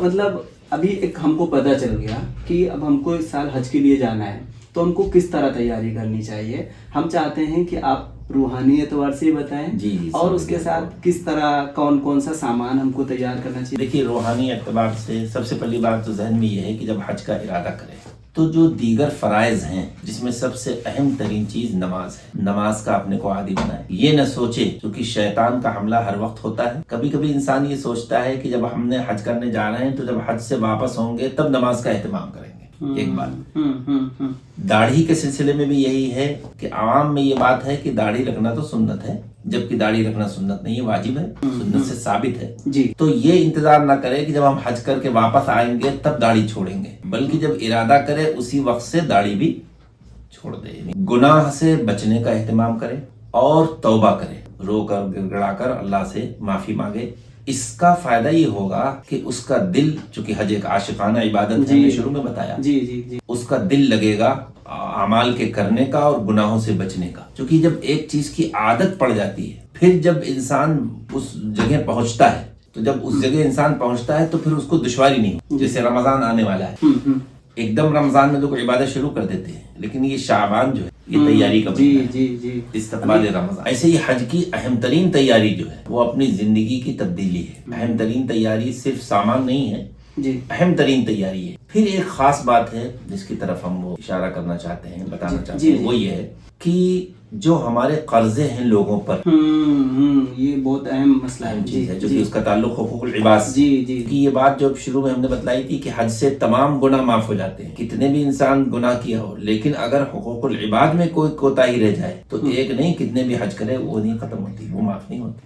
مطلب ابھی ایک ہم کو پتہ چل گیا کہ اب ہم کو اس سال حج کے لیے جانا ہے, تو ہم کو کس طرح تیاری کرنی چاہیے. ہم چاہتے ہیں کہ آپ روحانی اعتبار سے بتائیں اور اس کے ساتھ کس طرح کون سا سامان ہم کو تیار کرنا چاہیے. دیکھیے روحانی اعتبار سے سب سے پہلی بات تو ذہن میں یہ ہے کہ جب حج کا ارادہ کریں تو جو دیگر فرائض ہیں جس میں سب سے اہم ترین چیز نماز ہے, نماز کا اپنے کو عادی بنائے. یہ نہ سوچے کیونکہ شیطان کا حملہ ہر وقت ہوتا ہے. کبھی کبھی انسان یہ سوچتا ہے کہ جب ہم نے حج کرنے جا رہے ہیں تو جب حج سے واپس ہوں گے تب نماز کا اہتمام کریں گے. ایک بات داڑھی کے سلسلے میں بھی یہی ہے کہ عوام میں یہ بات ہے کہ داڑھی رکھنا تو سنت ہے, جبکہ داڑھی رکھنا سنت نہیں ہے, واجب ہے, سنت سے ثابت ہے. تو یہ انتظار نہ کرے کہ جب ہم حج کر کے واپس آئیں گے تب داڑھی چھوڑیں گے, بلکہ جب ارادہ کرے اسی وقت سے داڑھی بھی چھوڑ دے. گناہ سے بچنے کا اہتمام کرے اور توبہ کرے, رو کر گڑ گڑا کر اللہ سے معافی مانگے. اس کا فائدہ یہ ہوگا کہ اس کا دل, چونکہ حج ایک عاشقانہ عبادت ہے, میں شروع میں بتایا, اس کا دل لگے گا اعمال کے کرنے کا اور گناہوں سے بچنے کا. چونکہ جب ایک چیز کی عادت پڑ جاتی ہے, پھر جب انسان اس جگہ پہنچتا ہے, تو جب اس جگہ انسان پہنچتا ہے تو پھر اس کو دشواری نہیں ہوتی. جیسے رمضان آنے والا ہے, ایک دم رمضان میں تو کوئی عبادت شروع کر دیتے ہیں, لیکن یہ شعبان جو ہے یہ تیاری کا مہینہ ہے, استقبال رمضان. ایسے ہی حج کی اہم ترین تیاری جو ہے وہ اپنی زندگی کی تبدیلی ہے. اہم ترین تیاری صرف سامان نہیں ہے, اہم ترین تیاری ہے. پھر ایک خاص بات ہے جس کی طرف ہم وہ اشارہ کرنا چاہتے ہیں, بتانا چاہتے ہیں, وہ یہ ہے کہ جو ہمارے قرضے ہیں لوگوں پر، یہ بہت اہم مسئلہ ہے. اہم چیز ہے جو کہ اس کا تعلق حقوق العباد سے. جی کہ یہ بات جو شروع میں ہم نے بتلائی تھی کہ حج سے تمام گناہ معاف ہو جاتے ہیں، کتنے بھی انسان گناہ کیا ہو، لیکن اگر حقوق العباد میں کوئی کوتاہی رہ جائے تو ایک نہیں کتنے بھی حج کرے وہ نہیں ختم ہوتی، وہ معاف نہیں ہوتی.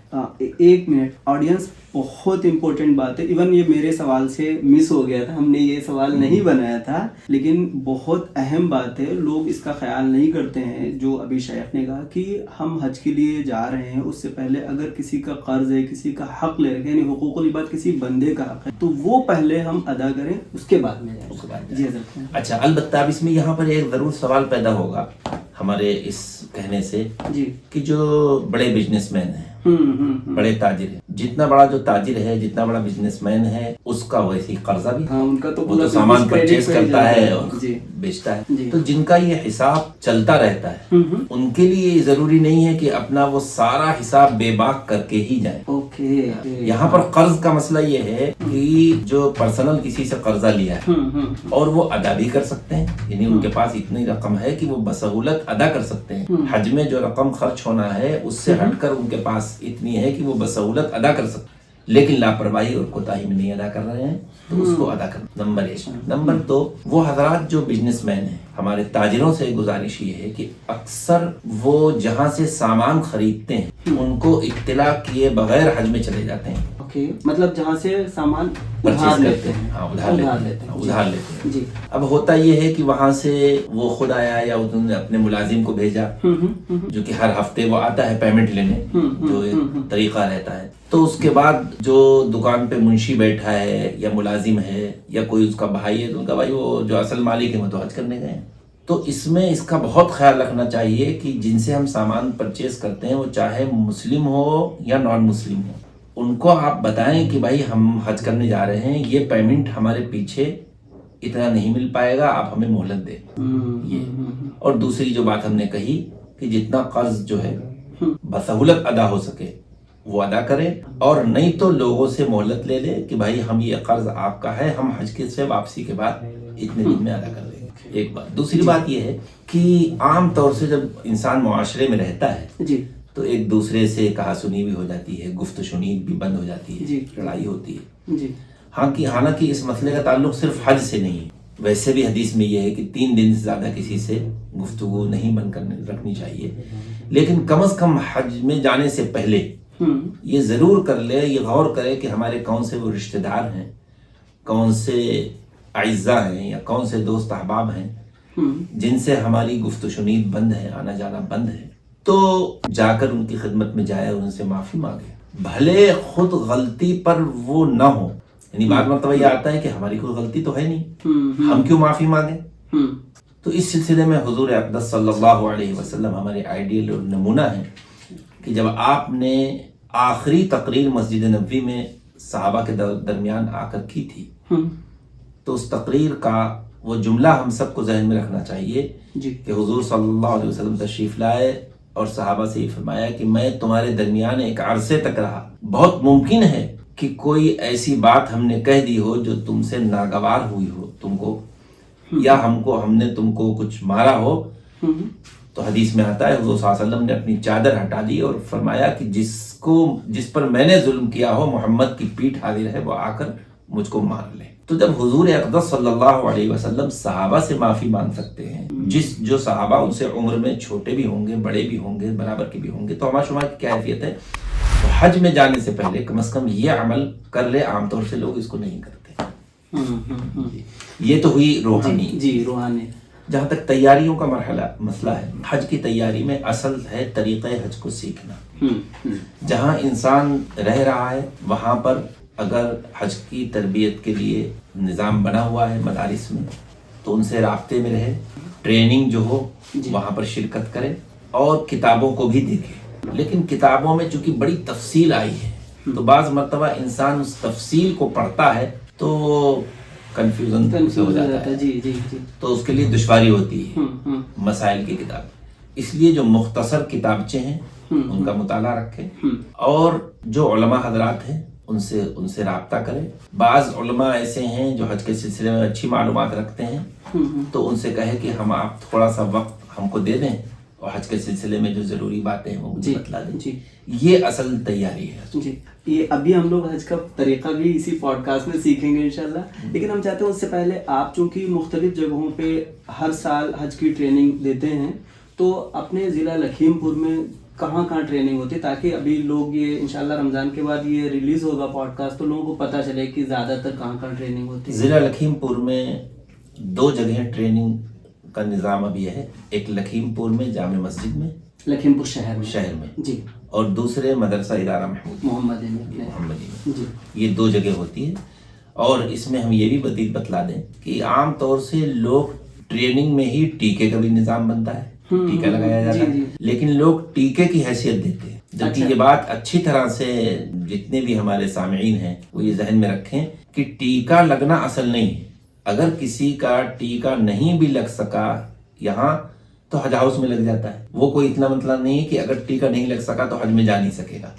ایک منٹ آڈینس، بہت امپورٹنٹ بات ہے. ایون یہ میرے سوال سے مس ہو گیا تھا، ہم نے یہ سوال نہیں بنایا تھا، لیکن بہت اہم بات ہے. لوگ اس کا خیال نہیں کرتے ہیں. جو ابھی شیخ نے کہا کہ ہم حج کے لیے جا رہے ہیں، اس سے پہلے اگر کسی کا قرض ہے، کسی کا حق لے رکھے، یعنی حقوق العباد کسی بندے کا حق ہے، تو وہ پہلے ہم ادا کریں، اس کے بعد میں جائیں. جی حضرت. اچھا، البتہ اب اس میں یہاں پر ایک ضرور سوال پیدا ہوگا ہمارے اس کہنے سے جی کہ جو بڑے بزنس مین ہیں، بڑے تاجر ہیں، جتنا بڑا جو تاجر ہے، جتنا بڑا بزنس مین ہے، اس کا ویسے ہی قرضہ بھی، ان کا تو وہ تو سامان پرچیز کرتا ہے اور جی بیچتا ہے. جی. تو جن کا یہ حساب چلتا رہتا ہے ان کے لیے ضروری نہیں ہے کہ اپنا وہ سارا حساب بے باک کر کے ہی جائیں. اوکے. یہاں پر قرض کا مسئلہ یہ ہے کہ جو پرسنل کسی سے قرضہ لیا ہے اور وہ ادا بھی کر سکتے ہیں، یعنی ان کے پاس اتنی رقم ہے کہ وہ بسہولت ادا کر سکتے ہیں. حج میں جو رقم خرچ ہونا ہے اس سے ہٹ کر ان کے پاس اتنی ہے کہ وہ بسہولت ادا کر سکتے ہیں، لیکن لاپرواہی اور کوتاہی میں نہیں ادا کر رہے ہیں، تو اس کو ادا کرنا. نمبر 1. نمبر 2، وہ حضرات جو بزنس مین ہیں، ہمارے تاجروں سے گزارش یہ ہے کہ اکثر وہ جہاں سے سامان خریدتے ہیں ان کو اطلاع کیے بغیر حج میں چلے جاتے ہیں. مطلب جہاں سے سامان ادھار لیتے ہیں. ہاں، ادھار لیتے ہیں. جی. اب ہوتا یہ ہے کہ وہاں سے وہ خود آیا یا انہوں نے اپنے ملازم کو بھیجا جو کہ ہر ہفتے وہ آتا ہے پیمنٹ لینے، جو ایک طریقہ رہتا ہے. تو اس کے بعد جو دکان پہ منشی بیٹھا ہے یا ملازم ہے یا کوئی اس کا بھائی ہے، تو ان کا بھائی وہ جو اصل مالک ہے وہ تو حج کرنے گئے ہیں. تو اس میں اس کا بہت خیال رکھنا چاہیے کہ جن سے ہم سامان پرچیز کرتے ہیں وہ چاہے مسلم ہو یا نان مسلم ہو، ان کو آپ بتائیں کہ بھائی ہم حج کرنے جا رہے ہیں، یہ پیمنٹ ہمارے پیچھے اتنا نہیں مل پائے گا، آپ ہمیں مہلت دیں. یہ. اور دوسری جو بات ہم نے کہی کہ جتنا قرض جو ہے بسہولت ادا ہو سکے وہ ادا کرے، اور نہیں تو لوگوں سے مہلت لے لے کہ بھائی ہم یہ قرض آپ کا ہے، ہم حج کے سے واپسی کے بعد اتنے دن میں ادا کر دیں گے. ایک بات. دوسری بات یہ ہے کہ عام طور سے جب انسان معاشرے میں رہتا ہے جی تو ایک دوسرے سے کہا سنی بھی ہو جاتی ہے، گفت و شنید بھی بند ہو جاتی ہے، لڑائی ہوتی ہے. جی. حالانکہ اس مسئلے کا تعلق صرف حج سے نہیں، ویسے بھی حدیث میں یہ ہے کہ 3 دن سے زیادہ کسی سے گفتگو نہیں بند رکھنی چاہیے، لیکن کم از کم حج میں جانے سے پہلے یہ ضرور کر لے، یہ غور کرے کہ ہمارے کون سے وہ رشتہ دار ہیں، کون سے اعزاء ہیں یا کون سے دوست احباب ہیں جن سے ہماری گفت و شنید بند ہے، آنا جانا بند ہے. تو جا کر ان کی خدمت میں جائے اور ان سے معافی مانگے، بھلے خود غلطی پر وہ نہ ہو. یعنی بعض مرتبہ یہ آتا ہے کہ ہماری کوئی غلطی تو ہے نہیں، ہم کیوں معافی مانگیں. تو اس سلسلے میں حضور اقدس صلی اللہ علیہ وسلم ہمارے آئیڈیل اور نمونہ ہیں کہ جب آپ نے آخری تقریر مسجد نبوی میں صحابہ کے درمیان آ کر کی تھی، تو اس تقریر کا وہ جملہ ہم سب کو ذہن میں رکھنا چاہیے کہ حضور صلی اللہ علیہ وسلم تشریف لائے اور صحابہ سے یہ فرمایا کہ میں تمہارے درمیان ایک عرصے تک رہا، بہت ممکن ہے کہ کوئی ایسی بات ہم نے کہہ دی ہو جو تم سے ناگوار ہوئی ہو تم کو، یا ہم نے تم کو کچھ مارا ہو. تو حدیث میں آتا ہے حضور صلی اللہ علیہ وسلم نے اپنی چادر ہٹا دی اور فرمایا کہ جس پر میں نے ظلم کیا ہو، محمد کی پیٹھ حاضر ہے، وہ آ کر مجھ کو مار لے. تو جب حضور اقدس صلی اللہ علیہ وسلم صحابہ سے معافی مانگ سکتے ہیں، جو صحابہ ان سے عمر میں چھوٹے بھی ہوں گے، بڑے بھی ہوں گے، برابر کے بھی ہوں گے، تو ہمارا شمار کی کیا حیثیت ہے؟ تو حج میں جانے سے پہلے کم از کم یہ عمل کر لے. عام طور سے لوگ اس کو نہیں کرتے. یہ تو ہوئی روحانی. جی روحانی. جہاں تک تیاریوں کا مسئلہ ہے، حج کی تیاری میں اصل ہے طریقہ حج کو سیکھنا. جہاں انسان رہ رہا ہے وہاں پر اگر حج کی تربیت کے لیے نظام بنا ہوا ہے مدارس میں، تو ان سے رابطے میں رہے، ٹریننگ جو ہو وہاں پر شرکت کرے اور کتابوں کو بھی دیکھے. لیکن کتابوں میں چونکہ بڑی تفصیل آئی ہے تو بعض مرتبہ انسان اس تفصیل کو پڑھتا ہے تو کنفیوژن ہو جاتا ہے. جی جی جی. تو اس کے لیے دشواری ہوتی ہے. مسائل کی کتاب، اس لیے جو مختصر کتابچے ہیں ان کا مطالعہ رکھیں، اور جو علماء حضرات ہیں ان سے رابطہ کریں. بعض علماء ایسے ہیں جو حج کے سلسلے میں اچھی معلومات رکھتے ہیں، تو ان سے کہے کہ آپ تھوڑا سا وقت ہم کو دے دیں اور حج کے سلسلے میں جو ضروری باتیں ہیں وہ مجھے بتلا دیں. جی یہ اصل تیاری ہے. جی یہ ابھی ہم لوگ حج کا طریقہ بھی اسی پوڈ کاسٹ میں سیکھیں گے انشاءاللہ. لیکن ہم چاہتے ہیں اس سے پہلے آپ چونکہ مختلف جگہوں پہ ہر سال حج کی ٹریننگ دیتے ہیں تو اپنے ضلع لکھیم پور میں کہاں کہاں ٹریننگ ہوتی ہے تاکہ ابھی لوگ یہ انشاءاللہ رمضان کے بعد یہ ریلیز ہوگا پوڈ کاسٹ تو لوگوں کو پتہ چلے کہ زیادہ تر کہاں کہاں ٹریننگ ہوتی ہے. ضلع لکھیم پور میں 2 جگہیں ٹریننگ کا نظام ابھی ہے. ایک لکھیم پور میں جامع مسجد میں لکھیم پور شہر میں جی, جی اور دوسرے مدرسہ ادارہ محمدی محمدی میں. جی یہ 2 جگہ ہوتی ہے. اور اس میں ہم یہ بھی بتلا دیں کہ عام طور سے لوگ ٹریننگ میں ہی ٹیکے کا بھی نظام بنتا ہے, ٹیکہ لگایا جاتا ہے, لیکن لوگ ٹیکے کی حیثیت دیتے ہیں. جبکہ یہ بات اچھی طرح سے جتنے بھی ہمارے سامعین ہیں وہ یہ ذہن میں رکھیں کہ ٹیکہ لگنا اصل نہیں ہے. اگر کسی کا ٹیکہ نہیں بھی لگ سکا یہاں تو حج ہاؤس میں لگ جاتا ہے. وہ کوئی اتنا مطلب نہیں ہے کہ اگر ٹیکہ نہیں لگ سکا تو حج میں جا نہیں سکے گا.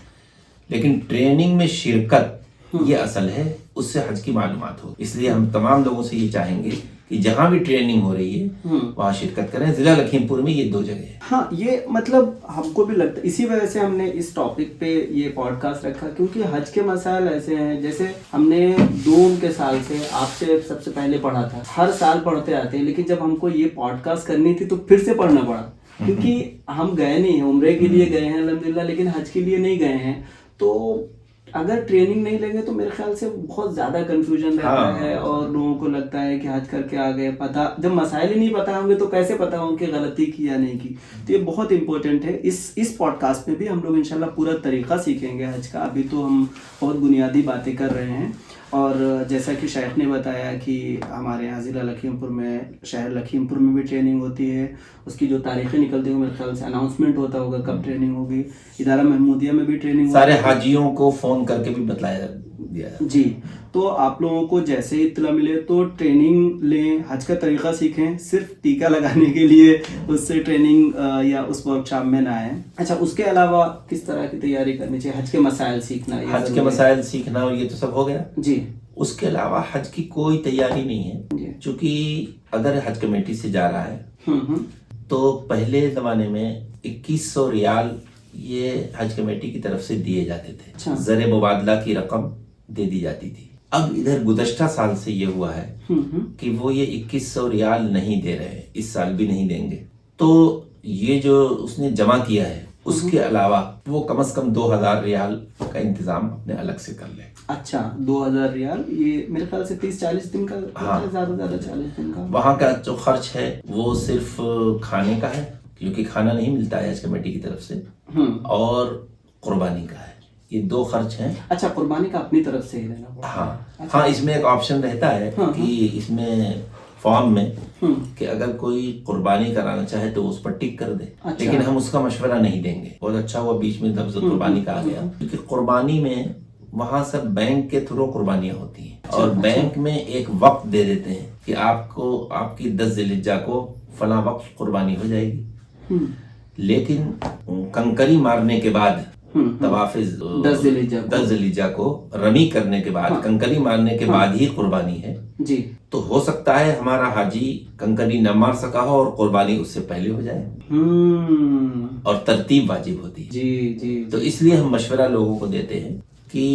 لیکن ٹریننگ میں شرکت یہ اصل ہے, اس سے حج کی معلومات ہو. اس لیے ہم تمام لوگوں سے یہ چاہیں گے کہ جہاں بھی ٹریننگ ہو رہی ہے وہاں شرکت کریں. ضلع لکھیم پور میں یہ 2 جگہ ہیں. ہاں یہ مطلب ہم کو بھی لگتا ہے اسی وجہ سے ہم نے اس ٹاپک پہ یہ پوڈ کاسٹ رکھا کیونکہ حج کے مسائل ایسے ہیں جیسے ہم نے 2 کے سال سے آپ سے سب سے پہلے پڑھا تھا, ہر سال پڑھتے آتے ہیں, لیکن جب ہم کو یہ پوڈ کاسٹ کرنی تھی تو پھر سے پڑھنا پڑا کیونکہ ہم گئے نہیں ہیں, عمرے کے لیے گئے ہیں الحمدللہ لیکن حج کے لیے نہیں گئے ہیں. تو اگر ٹریننگ نہیں لیں گے تو میرے خیال سے بہت زیادہ کنفیوژن رہتا ہے اور لوگوں کو لگتا ہے کہ حج کر کے آ گئے, پتہ جب مسائل ہی نہیں پتہ ہوں گے تو کیسے پتہ ہوں کہ غلطی کی یا نہیں کی. تو یہ بہت امپورٹنٹ ہے. اس پوڈ کاسٹ میں بھی ہم لوگ انشاءاللہ پورا طریقہ سیکھیں گے حج کا. ابھی تو ہم بہت بنیادی باتیں کر رہے ہیں اور جیسا کہ شیخ نے بتایا کہ ہمارے یہاں ضلع لکھیم پور میں شہر لکھیم پور میں بھی ٹریننگ ہوتی ہے. اس کی جو تاریخیں نکلتی ہیں میرے خیال سے اناؤنسمنٹ ہوتا ہوگا کب ٹریننگ ہوگی. ادارہ محمودیہ میں بھی ٹریننگ ہوگی. سارے حاجیوں کو فون کر کے بھی بتلایا دیا جی. تو آپ لوگوں کو جیسے ہی اطلاع ملے تو ٹریننگ لیں, حج کا طریقہ سیکھیں. صرف ٹیکہ لگانے کے لیے اس سے ٹریننگ یا اس ورک شاپ میں نہ آئیں. اچھا اس کے علاوہ کس طرح کی تیاری کرنی چاہیے؟ حج کے مسائل سیکھنا, حج کے مسائل سیکھنا اور یہ تو سب ہو گیا. جی اس کے علاوہ حج کی کوئی تیاری نہیں ہے. چونکہ اگر حج کمیٹی سے جا رہا ہے تو پہلے زمانے میں 2100 ریال یہ حج کمیٹی کی طرف سے دیے جاتے تھے, زر مبادلہ کی رقم دے دی جاتی تھی. اب ادھر گزشتہ سال سے یہ ہوا ہے کہ وہ یہ 2100 ریال نہیں دے رہے, اس سال بھی نہیں دیں گے. تو یہ جو اس نے جمع کیا ہے اس کے علاوہ وہ کم از کم 2000 ریال کا انتظام اپنے الگ سے کر لے. اچھا 2000 ریال, یہ میرے خیال سے 30-40 دن کا, زیادہ 40 دن کا. وہاں کا جو خرچ ہے وہ صرف کھانے کا ہے کیونکہ کھانا نہیں ملتا ہے حج کمیٹی کی طرف سے, اور قربانی کا ہے. یہ 2 خرچ ہیں. اچھا قربانی کا اپنی طرف سے ہی لینا پڑتا ہے. ہاں اس میں ایک آپشن رہتا ہے کہ اس میں فارم میں کہ اگر کوئی قربانی کرانا چاہے تو اس پر ٹک کر دے, لیکن ہم اس کا مشورہ نہیں دیں گے. بہت اچھا ہوا بیچ میں لفظ قربانی کا آ گیا, کیونکہ قربانی میں وہاں سب بینک کے تھرو قربانیاں ہوتی ہیں اور بینک میں ایک وقت دے دیتے ہیں کہ آپ کو آپ کی 10 ذی الحجہ کو فلاں وقت قربانی ہو جائے گی. لیکن کنکری مارنے کے بعد طواف 10 ذی الحجہ کو رمی کرنے کے بعد کنکری مارنے کے بعد ہی قربانی ہے. جی تو ہو سکتا ہے ہمارا حاجی کنکری نہ مار سکا ہو اور قربانی اس سے پہلے ہو جائے, اور ترتیب واجب ہوتی ہے. جی جی. تو اس لیے ہم مشورہ لوگوں کو دیتے ہیں کہ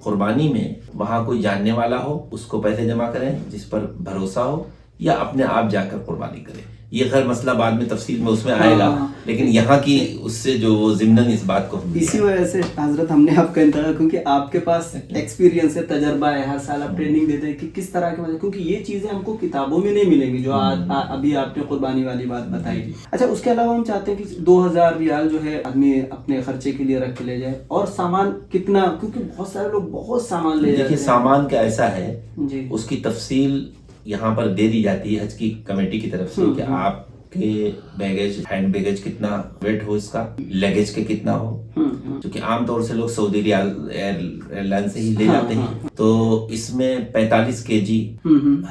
قربانی میں وہاں کوئی جاننے والا ہو, اس کو پیسے جمع کریں جس پر بھروسہ ہو, یا اپنے آپ جا کر قربانی کریں. یہ خیر مسئلہ بعد میں تفصیل میں اس میں آئے گا, لیکن یہاں کی اس سے جو وہ ضمناً اس بات کو اسی وجہ سے حضرت ہم نے آپ کا انتخاب, کیونکہ آپ کے پاس ایکسپیرینس ہے, تجربہ ہے, ہر سال آپ ٹریننگ دیتے ہیں کہ کس طرح کے مطلب, کیونکہ یہ چیزیں ہم کو کتابوں میں نہیں ملیں گی جو ابھی آپ نے قربانی والی بات بتائی. اچھا اس کے علاوہ ہم چاہتے ہیں کہ 2000 ریال جو ہے آدمی اپنے خرچے کے لیے رکھ کے لے جائے. اور سامان کتنا, کیونکہ بہت سارے لوگ بہت سامان لے جاتے ہیں. دیکھیے سامان کا ایسا ہے جی, اس کی تفصیل یہاں پر دے دی جاتی ہے حج کی کمیٹی کی طرف سے کہ آپ کے بیگیج, ہینڈ بیگیج کتنا ویٹ ہو, اس کا لیگیج کے کتنا ہو, کیونکہ عام طور سے لوگ سعودی ایئر لائن سے ہی لے جاتے ہیں. تو اس میں 45 kg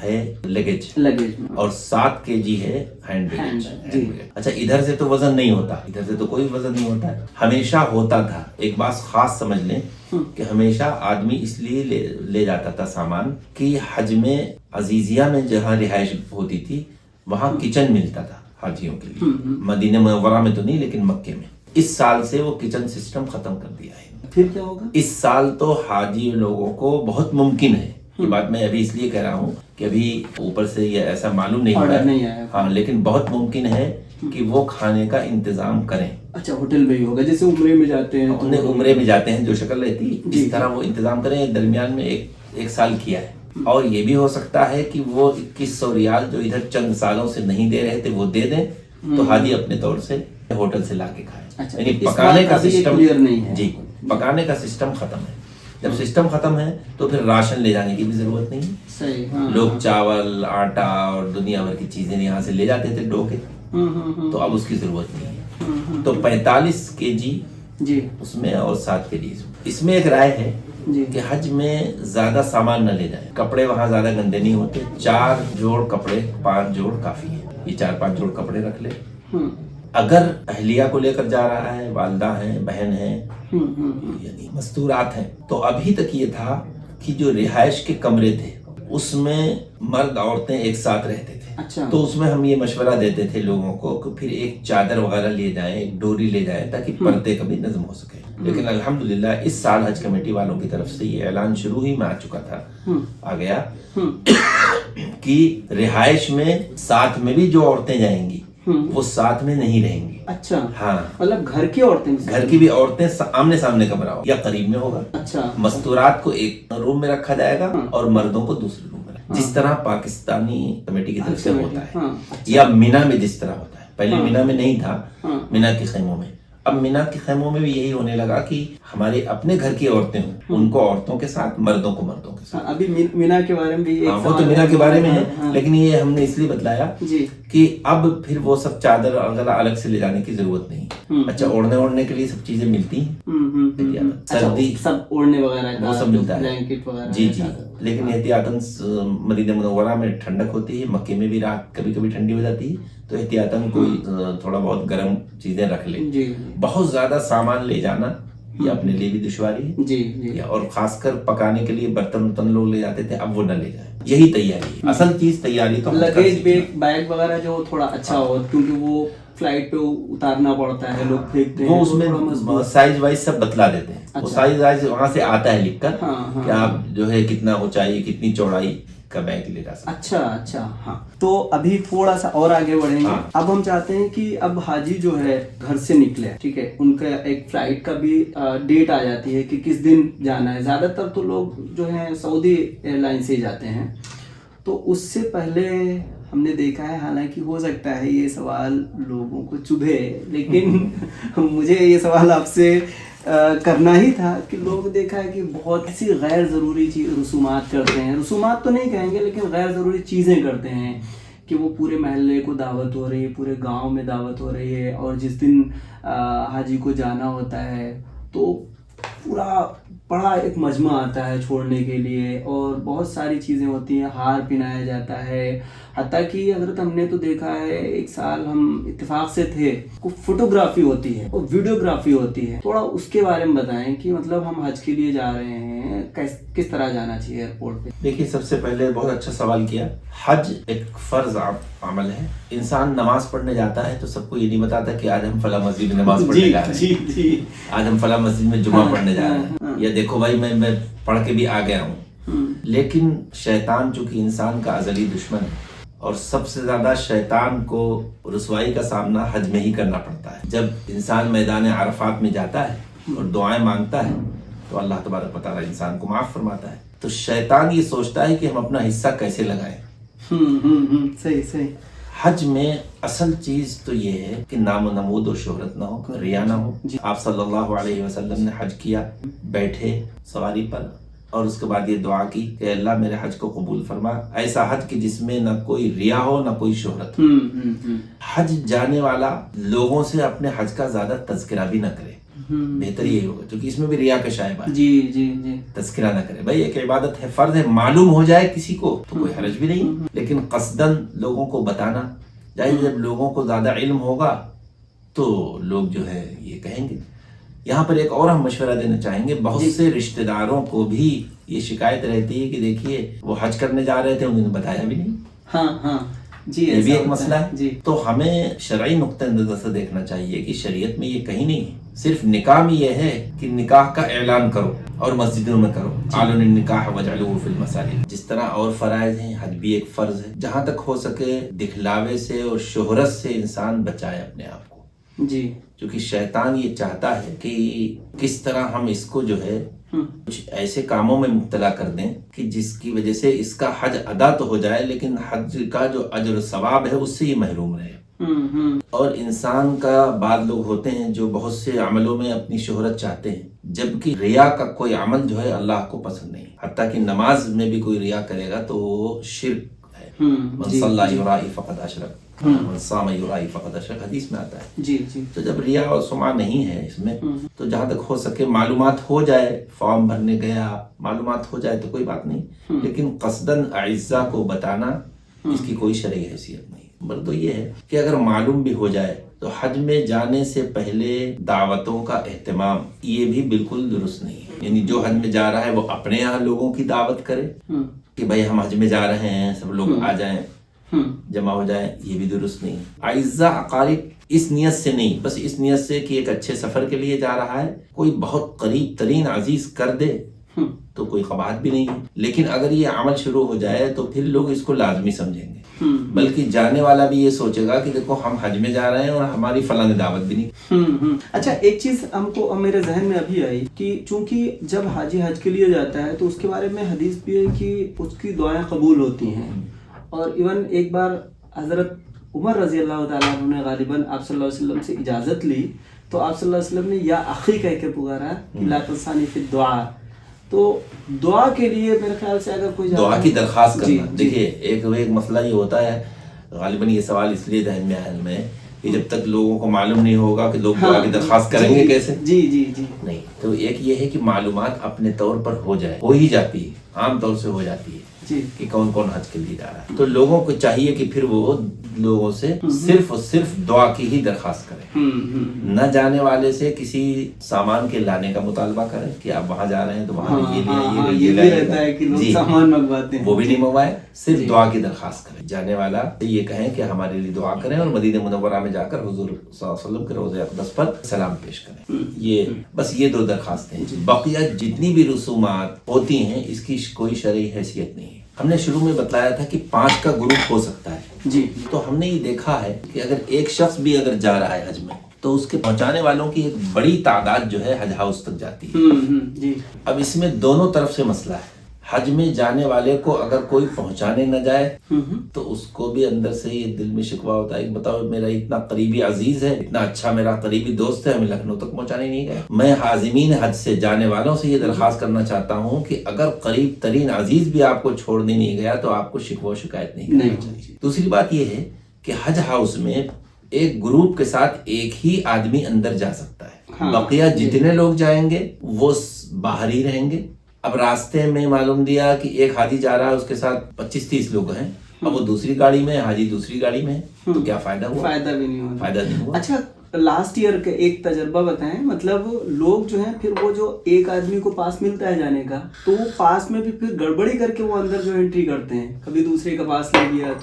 ہے لیگیج اور 7 kg ہے ہینڈ بیگیج. اچھا ادھر سے تو وزن نہیں ہوتا, ادھر سے تو کوئی وزن نہیں ہوتا ہے. ہمیشہ ہوتا تھا, ایک بات خاص سمجھ لیں کہ ہمیشہ آدمی اس لیے لے جاتا تھا سامان کہ حج میں عزیزیہ میں جہاں رہائش ہوتی تھی وہاں کچن ملتا تھا. حاجیوں کے لیے. مدینہ منورہ میں تو نہیں لیکن مکے میں. اس سال سے وہ کچن سسٹم ختم کر دیا ہے. پھر کیا ہوگا؟ اس سال تو حاجی لوگوں کو بہت ممکن ہے، یہ بات میں ابھی اس لیے کہہ رہا ہوں کہ ابھی اوپر سے یہ ایسا معلوم نہیں ہوا، ہاں لیکن بہت ممکن ہے کہ وہ کھانے کا انتظام کریں. اچھا ہوٹل میں ہی ہوگا، جیسے عمرے میں جاتے ہیں، عمرے میں جاتے ہیں جو شکل رہتی ہے اس طرح وہ انتظام کریں. درمیان میں ایک سال کیا ہے. اور یہ بھی ہو سکتا ہے کہ وہ 2100 ریال جو ادھر چند سالوں سے نہیں دے رہے تھے وہ دے دیں تو حاجی اپنے طور سے ہوٹل سے لا کے کھائے. یعنی پکانے کا سسٹم جی پکانے کا سسٹم ختم ہے. جب سسٹم ختم ہے تو پھر راشن لے جانے کی بھی ضرورت نہیں. صحیح. لوگ چاول آٹا اور دنیا بھر کی چیزیں یہاں سے لے جاتے تھے ڈھو کے، تو اب اس کی ضرورت نہیں ہے. تو 45 kg جی اس میں اور 7 kg اس میں. ایک رائے ہے کہ حج میں زیادہ سامان نہ لے جائیں. کپڑے وہاں زیادہ گندے نہیں ہوتے. 4 جوڑ کپڑے 5 جوڑ کافی ہے. یہ 4-5 جوڑ کپڑے رکھ لے. اگر اہلیہ کو لے کر جا رہا ہے، والدہ ہیں، بہن ہیں، یعنی مستورات ہیں، تو ابھی تک یہ تھا کہ جو رہائش کے کمرے تھے اس میں مرد عورتیں ایک ساتھ رہتے تھے. تو اس میں ہم یہ مشورہ دیتے تھے لوگوں کو کہ پھر ایک چادر وغیرہ لے جائیں، ایک ڈوری لے جائیں تاکہ پردے کا بھی نظم ہو سکے. لیکن الحمدللہ اس سال حج کمیٹی والوں کی طرف سے یہ اعلان شروع ہی میں آ چکا تھا، آ گیا کہ رہائش میں ساتھ میں بھی جو عورتیں جائیں گی وہ ساتھ میں نہیں رہیں گی. اچھا ہاں مطلب گھر کی بھی عورتیں آمنے سامنے کمرہ ہو یا قریب میں ہوگا. اچھا مستورات کو ایک روم میں رکھا جائے گا اور مردوں کو دوسرے روم میں، جس طرح پاکستانی کمیٹی کی طرف سے ہوتا ہے یا مینا میں جس طرح ہوتا ہے. پہلے مینا میں نہیں تھا، مینا کے خیموں میں. اب مینا کے خیموں میں بھی یہی ہونے لگا کہ ہمارے اپنے گھر کی عورتیں ہوں ان کو عورتوں کے ساتھ، مردوں کو مردوں کے ساتھ. ابھی مینا کے بارے میں بھی وہ تو مینا کے بارے میں ہے، لیکن یہ ہم نے اس لیے بتلایا کہ اب پھر وہ سب چادر وغیرہ الگ سے لے جانے کی ضرورت نہیں. اچھا اوڑھنے کے لیے سب چیزیں ملتی ہیں، سردی سب اوڑھنے وغیرہ وہ سب ملتا ہے جی. لیکن احتیاطاً مدینہ منورہ میں ٹھنڈک ہوتی ہے، مکے میں بھی رات کبھی کبھی ٹھنڈی ہو جاتی ہے، تو احتیاطاً کوئی تھوڑا بہت گرم چیزیں رکھ لے. بہت زیادہ سامان لے جانا یہ اپنے لیے بھی دشواری ہے جی. اور خاص کر پکانے کے لیے برتن لوگ لے جاتے تھے، اب وہ نہ لے جائیں. یہی تیاری ہے اصل چیز. تیاری تو لگیج بیگ وغیرہ جو تھوڑا اچھا ہو، کیونکہ وہ فلائٹ پہ اتارنا پڑتا ہے، لوگ پھینکتے ہیں، وہ اس میں سائز وائز سب بتلا دیتے ہیں. وہ سائز وائز وہاں سے آتا ہے لکھ کر کہ آپ جو ہے کتنا اونچائی کتنی چوڑائی کا بیگ لے جا سکتے. اچھا ہاں. تو ابھی تھوڑا سا اور آگے بڑھیں گے. اب ہم چاہتے ہیں کہ اب حاجی جو ہے گھر سے نکلے، ٹھیک ہے، ان کا ایک فلائٹ کا بھی ڈیٹ آ جاتی ہے کہ کس دن جانا ہے. زیادہ تر تو لوگ جو ہیں سعودی ایئر لائن سے ہی جاتے ہیں. تو اس سے پہلے ہم نے دیکھا ہے، حالانکہ ہو سکتا ہے یہ سوال لوگوں کو چبھے، لیکن مجھے یہ سوال آپ سے کرنا ہی تھا کہ لوگ دیکھا ہے کہ بہت سی غیر ضروری رسومات کرتے ہیں. رسومات تو نہیں کہیں گے لیکن غیر ضروری چیزیں کرتے ہیں کہ وہ پورے محلے کو دعوت ہو رہی ہے، پورے گاؤں میں دعوت ہو رہی ہے، اور جس دن حاجی کو جانا ہوتا ہے تو پورا بڑا ایک مجمع آتا ہے چھوڑنے کے لیے، اور بہت ساری چیزیں ہوتی ہیں. ہار پہنایا جاتا ہے، حتیٰ کہ حضرت ہم نے تو دیکھا ہے ایک سال ہم اتفاق سے تھے، فوٹوگرافی ہوتی ہے اور ویڈیوگرافی ہوتی ہے. تھوڑا اس کے بارے میں بتائیں کہ مطلب ہم حج کے لیے جا رہے ہیں، کس طرح جانا چاہیے ایئرپورٹ پہ. دیکھیے سب سے پہلے بہت اچھا سوال کیا. حج ایک فرض عمل ہے. انسان نماز پڑھنے جاتا ہے تو سب کو یہ نہیں بتاتا کہ آج ہم فلاں مسجد میں نماز پڑھنے جا رہے ہیں، آج ہم فلاں مسجد میں جمعہ پڑھنے جا رہے ہیں، یا دیکھو بھائی میں پڑھ کے بھی آ گیا ہوں. لیکن شیطان چونکہ انسان کا ازلی دشمن ہے، اور سب سے زیادہ شیطان کو رسوائی کا سامنا حج میں ہی کرنا پڑتا ہے. جب انسان میدان عرفات میں جاتا ہے اور دعائیں مانگتا ہے تو اللہ تبارک و تعالیٰ انسان کو معاف فرماتا ہے. تو شیطان یہ سوچتا ہے کہ ہم اپنا حصہ کیسے لگائیں. صحیح. حج میں اصل چیز تو یہ ہے کہ نام و نمود و شہرت نہ ہو، ریا نہ ہو. آپ صلی اللہ علیہ وسلم نے حج کیا، بیٹھے سواری پر، اور اس کے بعد یہ دعا کی کہ اللہ میرے حج کو قبول فرما. ایسا حج کہ جس میں نہ کوئی ریا ہو نہ کوئی شہرت ہو. حج جانے والا لوگوں سے اپنے حج کا زیادہ تذکرہ بھی نہ کرے. بہتر یہی ہوگا کیونکہ اس میں بھی ریا کا شائبہ ہے. جی. تذکرہ نہ کرے. بھائی ایک عبادت ہے، فرض ہے، معلوم ہو جائے کسی کو تو کوئی حرج بھی نہیں، لیکن قصداً لوگوں کو بتانا جائے. جب لوگوں کو زیادہ علم ہوگا تو لوگ جو ہے یہ کہیں گے. یہاں پر ایک اور ہم مشورہ دینا چاہیں گے. بہت سے رشتہ داروں کو بھی یہ شکایت رہتی ہے کہ دیکھیے وہ حج کرنے جا رہے تھے، انہوں نے بتایا بھی نہیں. ہاں. جی یہ بھی ایک مسئلہ ہے جی تو ہمیں شرعی نقطۂ نظر سے دیکھنا چاہیے کہ شریعت میں یہ کہیں نہیں ہے، صرف نکاح میں یہ ہے کہ نکاح کا اعلان کرو اور مسجدوں میں کرو، اعلنوا النکاح واجعلوه فی المساجد، جس طرح اور فرائض ہیں حج بھی ایک فرض ہے، جہاں تک ہو سکے دکھلاوے سے اور شہرت سے انسان بچائے اپنے آپ کو، جی کیونکہ شیطان یہ چاہتا ہے کہ کس طرح ہم اس کو جو ہے کچھ ایسے کاموں میں مبتلا کر دیں کہ جس کی وجہ سے اس کا حج ادا تو ہو جائے لیکن حج کا جو اجر و ثواب ہے اس سے یہ محروم رہے۔ اور انسان کا بعض لوگ ہوتے ہیں جو بہت سے عملوں میں اپنی شہرت چاہتے ہیں، جبکہ ریا کا کوئی عمل جو ہے اللہ کو پسند نہیں، حتیٰ کہ نماز میں بھی کوئی ریا کرے گا تو وہ شرک ہے۔ من صلی یرائی فقد اشرک، من صام یرائی فقد اشرک، حدیث میں آتا ہے۔ جی جی تو جب ریا اور سمعہ نہیں ہے اس میں، تو جہاں تک ہو سکے معلومات ہو جائے، فارم بھرنے گیا معلومات ہو جائے تو کوئی بات نہیں، لیکن قصداً اعزاء کو بتانا اس کی کوئی شرعی حیثیت نہیں۔ نمبر دو یہ ہے کہ اگر معلوم بھی ہو جائے تو حج میں جانے سے پہلے دعوتوں کا اہتمام یہ بھی بالکل درست نہیں ہے، یعنی جو حج میں جا رہا ہے وہ اپنے یہاں لوگوں کی دعوت کرے کہ بھائی ہم حج میں جا رہے ہیں، سب لوگ آ جائیں، جمع ہو جائیں، یہ بھی درست نہیں۔ اعزاء اقارب اس نیت سے نہیں، بس اس نیت سے کہ ایک اچھے سفر کے لیے جا رہا ہے، کوئی بہت قریب ترین عزیز کر دے تو کوئی قباحت بھی نہیں ہے، لیکن اگر یہ عمل شروع ہو جائے تو پھر لوگ اس کو لازمی سمجھیں گے، بلکہ جانے والا بھی یہ سوچے گا کہ دیکھو ہم حج میں جا رہے ہیں اور ہماری فلاں نے دعوت بھی نہیں۔ اچھا ایک چیز ہم کو میرے ذہن میں ابھی آئی کہ چونکہ جب حاجی حج کے لیے جاتا ہے تو اس کے بارے میں حدیث بھی ہے کہ اس کی دعائیں قبول ہوتی ہیں، اور ایون ایک بار حضرت عمر رضی اللہ تعالیٰ عنہ نے غالباً آپ صلی اللہ علیہ وسلم سے اجازت لی تو آپ صلی اللہ علیہ وسلم نے یا اخی کہہ کے پکارا کہ لا تنسانی فی الدعاء، تو دعا کے لیے میرے خیال سے اگر کوئی دعا کی درخواست جی کرنا، دیکھیے ایک مسئلہ یہ ہوتا ہے، غالباً یہ سوال اس لیے ذہن میں آیا میں کہ جب تک لوگوں کو معلوم نہیں ہوگا کہ لوگ دعا کی درخواست کریں گے کیسے، جی جی جی نہیں، تو ایک یہ ہے کہ معلومات اپنے طور پر ہو جائے، ہو ہی جاتی ہے، عام طور سے ہو جاتی ہے جی کہ کون کون حج کے لیے جا رہا ہے، تو لوگوں کو چاہیے کہ پھر وہ لوگوں سے صرف اور صرف دعا کی ہی درخواست کریں، نہ جانے والے سے کسی سامان کے لانے کا مطالبہ کریں کہ آپ وہاں جا رہے ہیں تو وہاں یہ لے آئیے، یہ بھی رہتا ہے کہ لوگ سامان منگواتے ہیں، وہ بھی نہیں منگوائے، صرف دعا کی درخواست کریں۔ جانے والا یہ کہیں کہ ہمارے لیے دعا کریں اور مدینہ منورہ میں جا کر حضور صلی اللہ علیہ وسلم کے روضہ اقدس پر سلام پیش کریں، یہ بس یہ دو درخواستیں ہیں۔ بقیہ جتنی بھی رسومات ہوتی ہیں اس کی کوئی شرعی حیثیت نہیں ہے۔ ہم نے شروع میں بتلایا تھا کہ 5 کا گروپ ہو سکتا ہے جی، تو ہم نے یہ دیکھا ہے کہ اگر ایک شخص بھی اگر جا رہا ہے حج میں تو اس کے پہنچانے والوں کی ایک بڑی تعداد جو ہے حج ہاؤس تک جاتی ہے۔ جی اب اس میں دونوں طرف سے مسئلہ ہے، حج میں جانے والے کو اگر کوئی پہنچانے نہ جائے تو اس کو بھی اندر سے یہ دل میں شکوہ ہوتا ہے کہ بتاؤ میرا اتنا قریبی عزیز ہے، اتنا اچھا میرا قریبی دوست ہے، ہمیں لکھنؤ تک پہنچانے نہیں گئے۔ میں حاضمین حج سے جانے والوں سے یہ درخواست کرنا چاہتا ہوں کہ اگر قریب ترین عزیز بھی آپ کو چھوڑنے نہیں گیا تو آپ کو شکوہ و شکایت نہیں کرنا چاہیے۔ دوسری بات یہ ہے کہ حج ہاؤس میں ایک گروپ کے ساتھ ایک ہی آدمی اندر جا سکتا ہے، بقیہ جتنے لوگ جائیں گے وہ باہر ہی رہیں گے۔ اب راستے میں معلوم دیا کہ ایک حاجی جا رہا ہے، اس کے ساتھ 25-30 لوگ ہیں، اب وہ دوسری گاڑی میں، حاجی دوسری گاڑی میں، تو کیا فائدہ ہوا؟ فائدہ بھی نہیں ہوا، فائدہ نہیں ہوا۔ اچھا لاسٹ ایئر کا ایک تجربہ بتائیں، مطلب لوگ جو ہیں پھر وہ جو ایک آدمی کو پاس ملتا ہے جانے کا تو وہ پاس میں بھی پھر گڑبڑی کر کے وہ اندر جو انٹری کرتے ہیں، کبھی دوسرے کا پاس لے لیا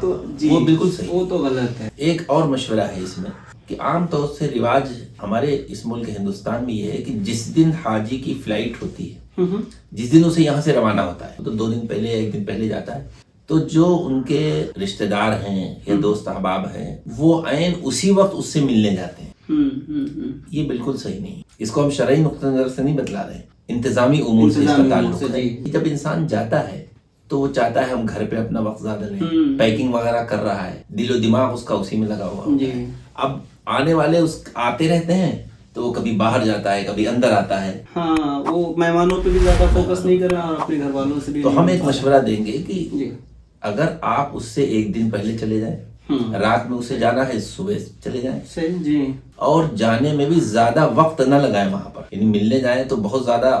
تو جی وہ بالکل صحیح، وہ تو غلط ہے۔ ایک اور مشورہ ہے اس میں کہ عام طور سے رواج ہمارے اس ملک ہندوستان میں یہ ہے کہ جس دن حاجی کی فلائٹ ہوتی ہے، جس دن اسے یہاں سے روانہ ہوتا ہے تو 2 دن پہلے 1 دن پہلے جاتا ہے، تو جو ان کے رشتہ دار ہیں یا دوست احباب ہیں وہ عین اسی وقت اس سے ملنے جاتے ہیں، یہ بالکل صحیح نہیں۔ اس کو ہم شرعی نقطہ نظر سے نہیں بتلا رہے، انتظامی امور سے اس کا تعلق ہے۔ جب انسان جاتا ہے تو وہ چاہتا ہے ہم گھر پہ اپنا وقت زیادہ لیں، پیکنگ وغیرہ کر رہا ہے، دل و دماغ اس کا اسی میں لگا ہوا ہوتا ہے۔ اب آنے والے آتے رہتے ہیں تو وہ کبھی باہر جاتا ہے، کبھی اندر آتا ہے، ہاں وہ مہمانوں پہ بھی زیادہ فوکس نہیں کر رہا اور اپنے گھر والوں سے بھی۔ تو ہم ایک مشورہ دیں گے کہ اگر آپ اس سے 1 دن پہلے چلے جائیں، رات میں اسے جانا ہے صبح چلے جائیں، جی، اور جانے میں بھی زیادہ وقت نہ لگائیں وہاں پر، یعنی ملنے جائیں تو بہت زیادہ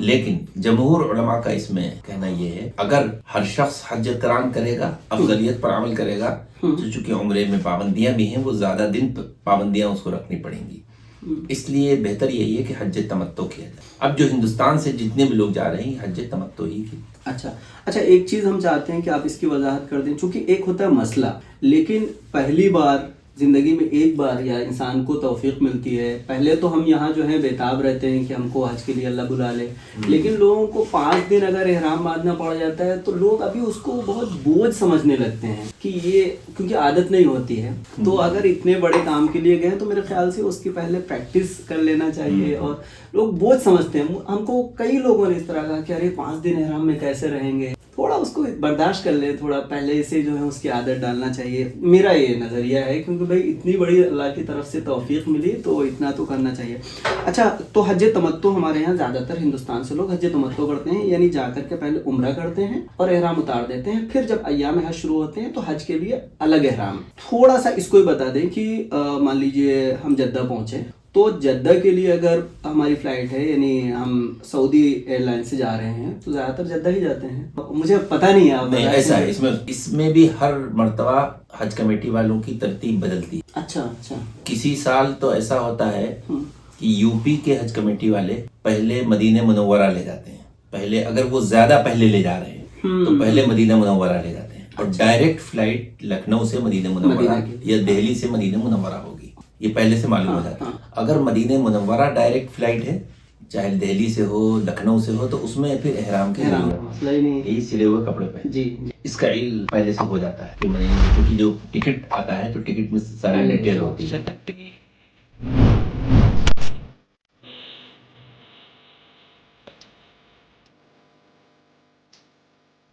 لیکن جمہور علماء کا اس میں کہنا یہ ہے اگر ہر شخص حج قران کرے گا، افضلیت پر عمل کرے گا، تو چونکہ عمرے میں پابندیاں بھی ہیں، وہ زیادہ دن پابندیاں اس کو رکھنی پڑیں گی، اس لیے بہتر یہی ہے کہ حج تمتع کیا جائے۔ اب جو ہندوستان سے جتنے بھی لوگ جا رہے ہیں حج تمتع ہی کی۔ اچھا ایک چیز ہم چاہتے ہیں کہ آپ اس کی وضاحت کر دیں، چونکہ ایک ہوتا ہے مسئلہ، لیکن پہلی بار زندگی میں ایک بار یا انسان کو توفیق ملتی ہے، پہلے تو ہم یہاں جو ہے بےتاب رہتے ہیں کہ ہم کو حج کے لیے اللہ بلا لے، لیکن لوگوں کو 5 دن اگر احرام باندھنا پڑ جاتا ہے تو لوگ ابھی اس کو بہت بوجھ سمجھنے لگتے ہیں کہ یہ کیونکہ عادت نہیں ہوتی ہے، تو اگر اتنے بڑے کام کے لیے گئے تو میرے خیال سے اس کی پہلے پریکٹس کر لینا چاہیے، اور لوگ بوجھ سمجھتے ہیں۔ ہم کو کئی لوگوں نے اس طرح کہا کہ ارے 5 دن احرام میں کیسے رہیں گے، تھوڑا اس کو برداشت کر لیں، تھوڑا پہلے سے جو ہے اس کی عادت ڈالنا چاہیے، میرا یہ نظریہ ہے، کیونکہ بھائی اتنی بڑی اللہ کی طرف سے توفیق ملی تو اتنا تو کرنا چاہیے۔ اچھا تو حج تمتع ہمارے یہاں زیادہ تر ہندوستان سے لوگ حج تمتع کرتے ہیں، یعنی جا کر کے پہلے عمرہ کرتے ہیں اور احرام اتار دیتے ہیں، پھر جب ایام حج شروع ہوتے ہیں تو حج کے لیے الگ احرام۔ تھوڑا سا اس کو ہی بتا دیں کہ مان لیجیے ہم جدہ پہنچے تو جدہ کے لیے اگر ہماری فلائٹ ہے، یعنی ہم سعودی ایئر لائن سے جا رہے ہیں تو زیادہ تر جدہ ہی جاتے ہیں، مجھے پتہ نہیں ہے آپ نہیں ایسا ہے، اس میں بھی ہر مرتبہ حج کمیٹی والوں کی ترتیب بدلتی ہے۔ اچھا کسی سال تو ایسا ہوتا ہے کہ یو پی کے حج کمیٹی والے پہلے مدینہ منورہ لے جاتے ہیں، پہلے اگر وہ زیادہ پہلے لے جا رہے ہیں تو پہلے مدینہ منورہ لے جاتے ہیں، اور ڈائریکٹ فلائٹ لکھنؤ سے مدینہ منورہ یا دہلی سے مدینہ منورہ ہوگی، یہ پہلے سے معلوم ہو جاتا ہے۔ اگر مدینہ منورہ ڈائریکٹ فلائٹ ہے، چاہے دہلی سے ہو لکھنؤ سے ہو، تو اس میں پھر احرام کے یہی سلے ہوئے کپڑے پہنے، اس کا علم پہلے سے ہو جاتا ہے، کیونکہ جو ٹکٹ آتا ہے تو ٹکٹ میں سارے ڈیٹیل ہوتی ہے۔